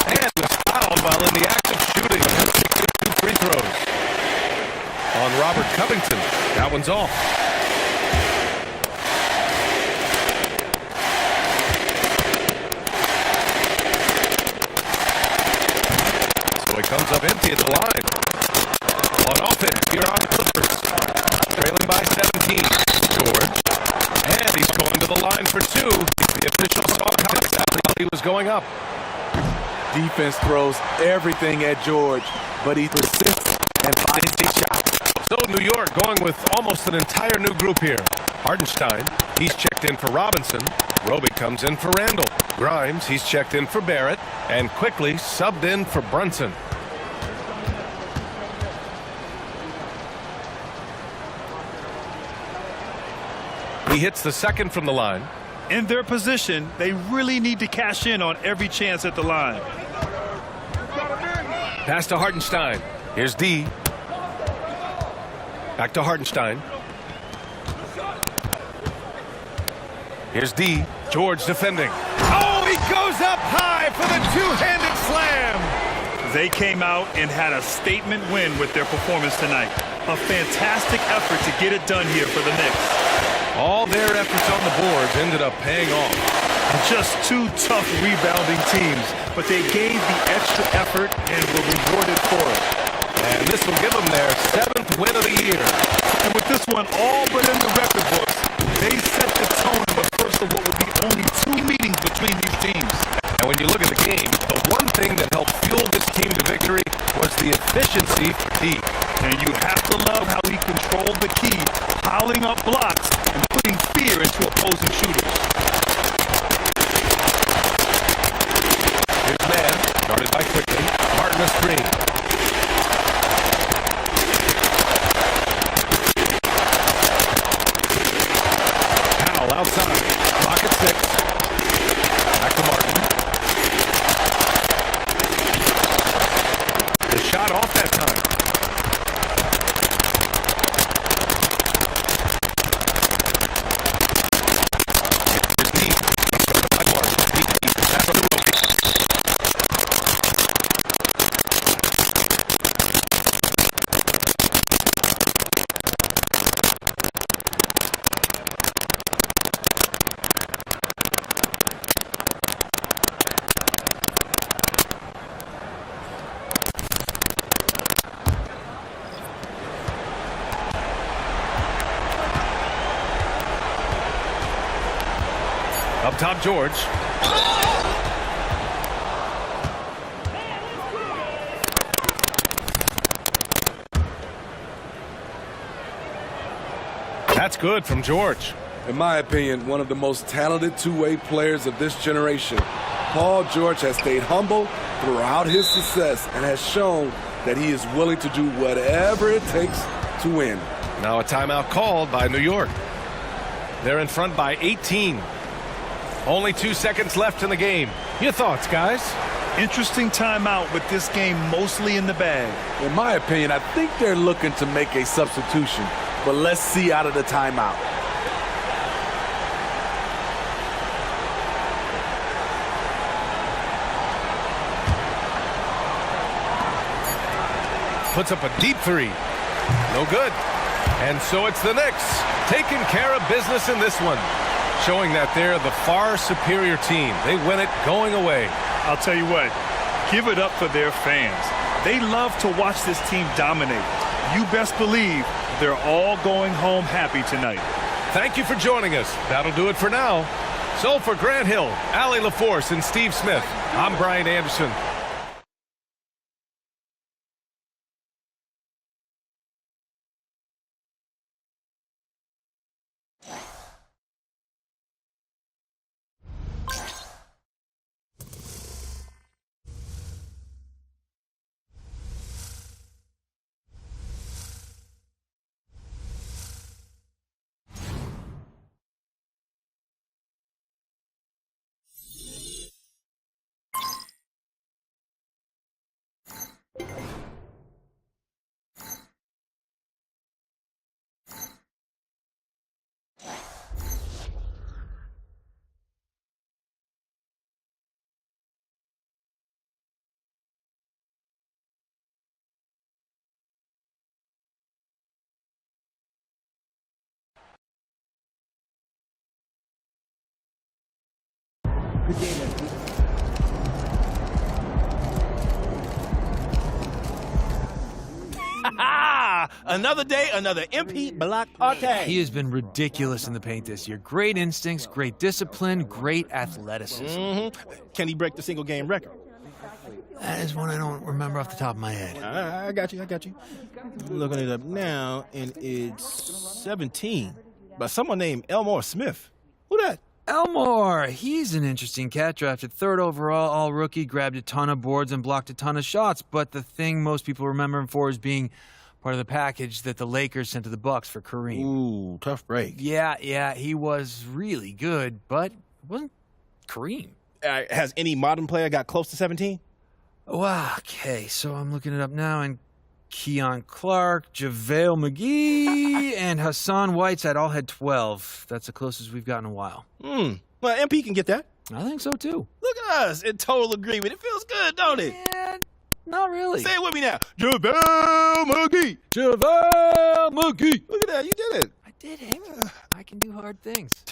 And was fouled while in the act of shooting. 2 free throws. On Robert Covington. That one's off. empty at the line. On offense, here are the Clippers. Trailing by 17. George. And he's going to the line for two. The official saw contact while he was going up. Defense throws everything at George, but he persists and finds his shot. So New York going with almost an entire new group here. Hardenstein, he's checked in for Robinson. Roby comes in for Randall. Grimes, he's checked in for Barrett. And quickly subbed in for Brunson. He hits the second from the line. In their position, they really need to cash in on every chance at the line. Pass to Hardenstein. Here's D. Back to Hardenstein. Here's D. George defending. Oh, he goes up high for the two-handed slam. They came out and had a statement win with their performance tonight. A fantastic effort to get it done here for the Knicks. All their efforts on the boards ended up paying off. Just two tough rebounding teams, but they gave the extra effort and were rewarded for it. And this will give them their 7th win of the year. And with this one all but in the record books, they set the tone in the first of what will be only 2 meetings between these teams. And when you look at the game, the one thing that helped fuel this team to victory was the efficiency for D. And you have to love how he controlled the key, piling up blocks and putting fear into opposing shooters. Here's man, guarded by Quickly. Martin a screen. Powell outside. Clock at 6. Back to Martin. The shot off that time. Up top, George. That's good from George. In my opinion, one of the most talented two-way players of this generation. Paul George has stayed humble throughout his success and has shown that he is willing to do whatever it takes to win. Now a timeout called by New York. They're in front by 18. Only 2 seconds left in the game. Your thoughts, guys? Interesting timeout with this game mostly in the bag. In my opinion, I think they're looking to make a substitution, but let's see out of the timeout. Puts up a deep three. No good. And so it's the Knicks taking care of business in this one, showing that they're the far superior team. They win it going away. I'll tell you what, give it up for their fans. They love to watch this team dominate. You best believe they're all going home happy tonight. Thank you for joining us. That'll do it for now. So for Grant Hill, Allie LaForce, and Steve Smith, I'm Brian Anderson. Good day, Leslie. Another day, another MP block party. He has been ridiculous in the paint this year. Great instincts, great discipline, great athleticism. Can he break the single game record? That is one I don't remember off the top of my head. I got you. I'm looking it up now, and it's 17 by someone named Elmore Smith. Who that? Elmore, he's an interesting cat. Drafted 3rd overall, all rookie, grabbed a ton of boards and blocked a ton of shots. But the thing most people remember him for is being part of the package that the Lakers sent to the Bucks for Kareem. Ooh, tough break. Yeah, he was really good, but it wasn't Kareem. Has any modern player got close to 17? Wow, okay, so I'm looking it up now, and Keon Clark, JaVale McGee, and Hassan Whiteside all had 12. That's the closest we've gotten in a while. Well, MP can get that. I think so, too. Look at us in total agreement. It feels good, don't it? Yeah, not really. Say it with me now. JaVale McGee. JaVale McGee. Look at that. You did it. I did it. I can do hard things.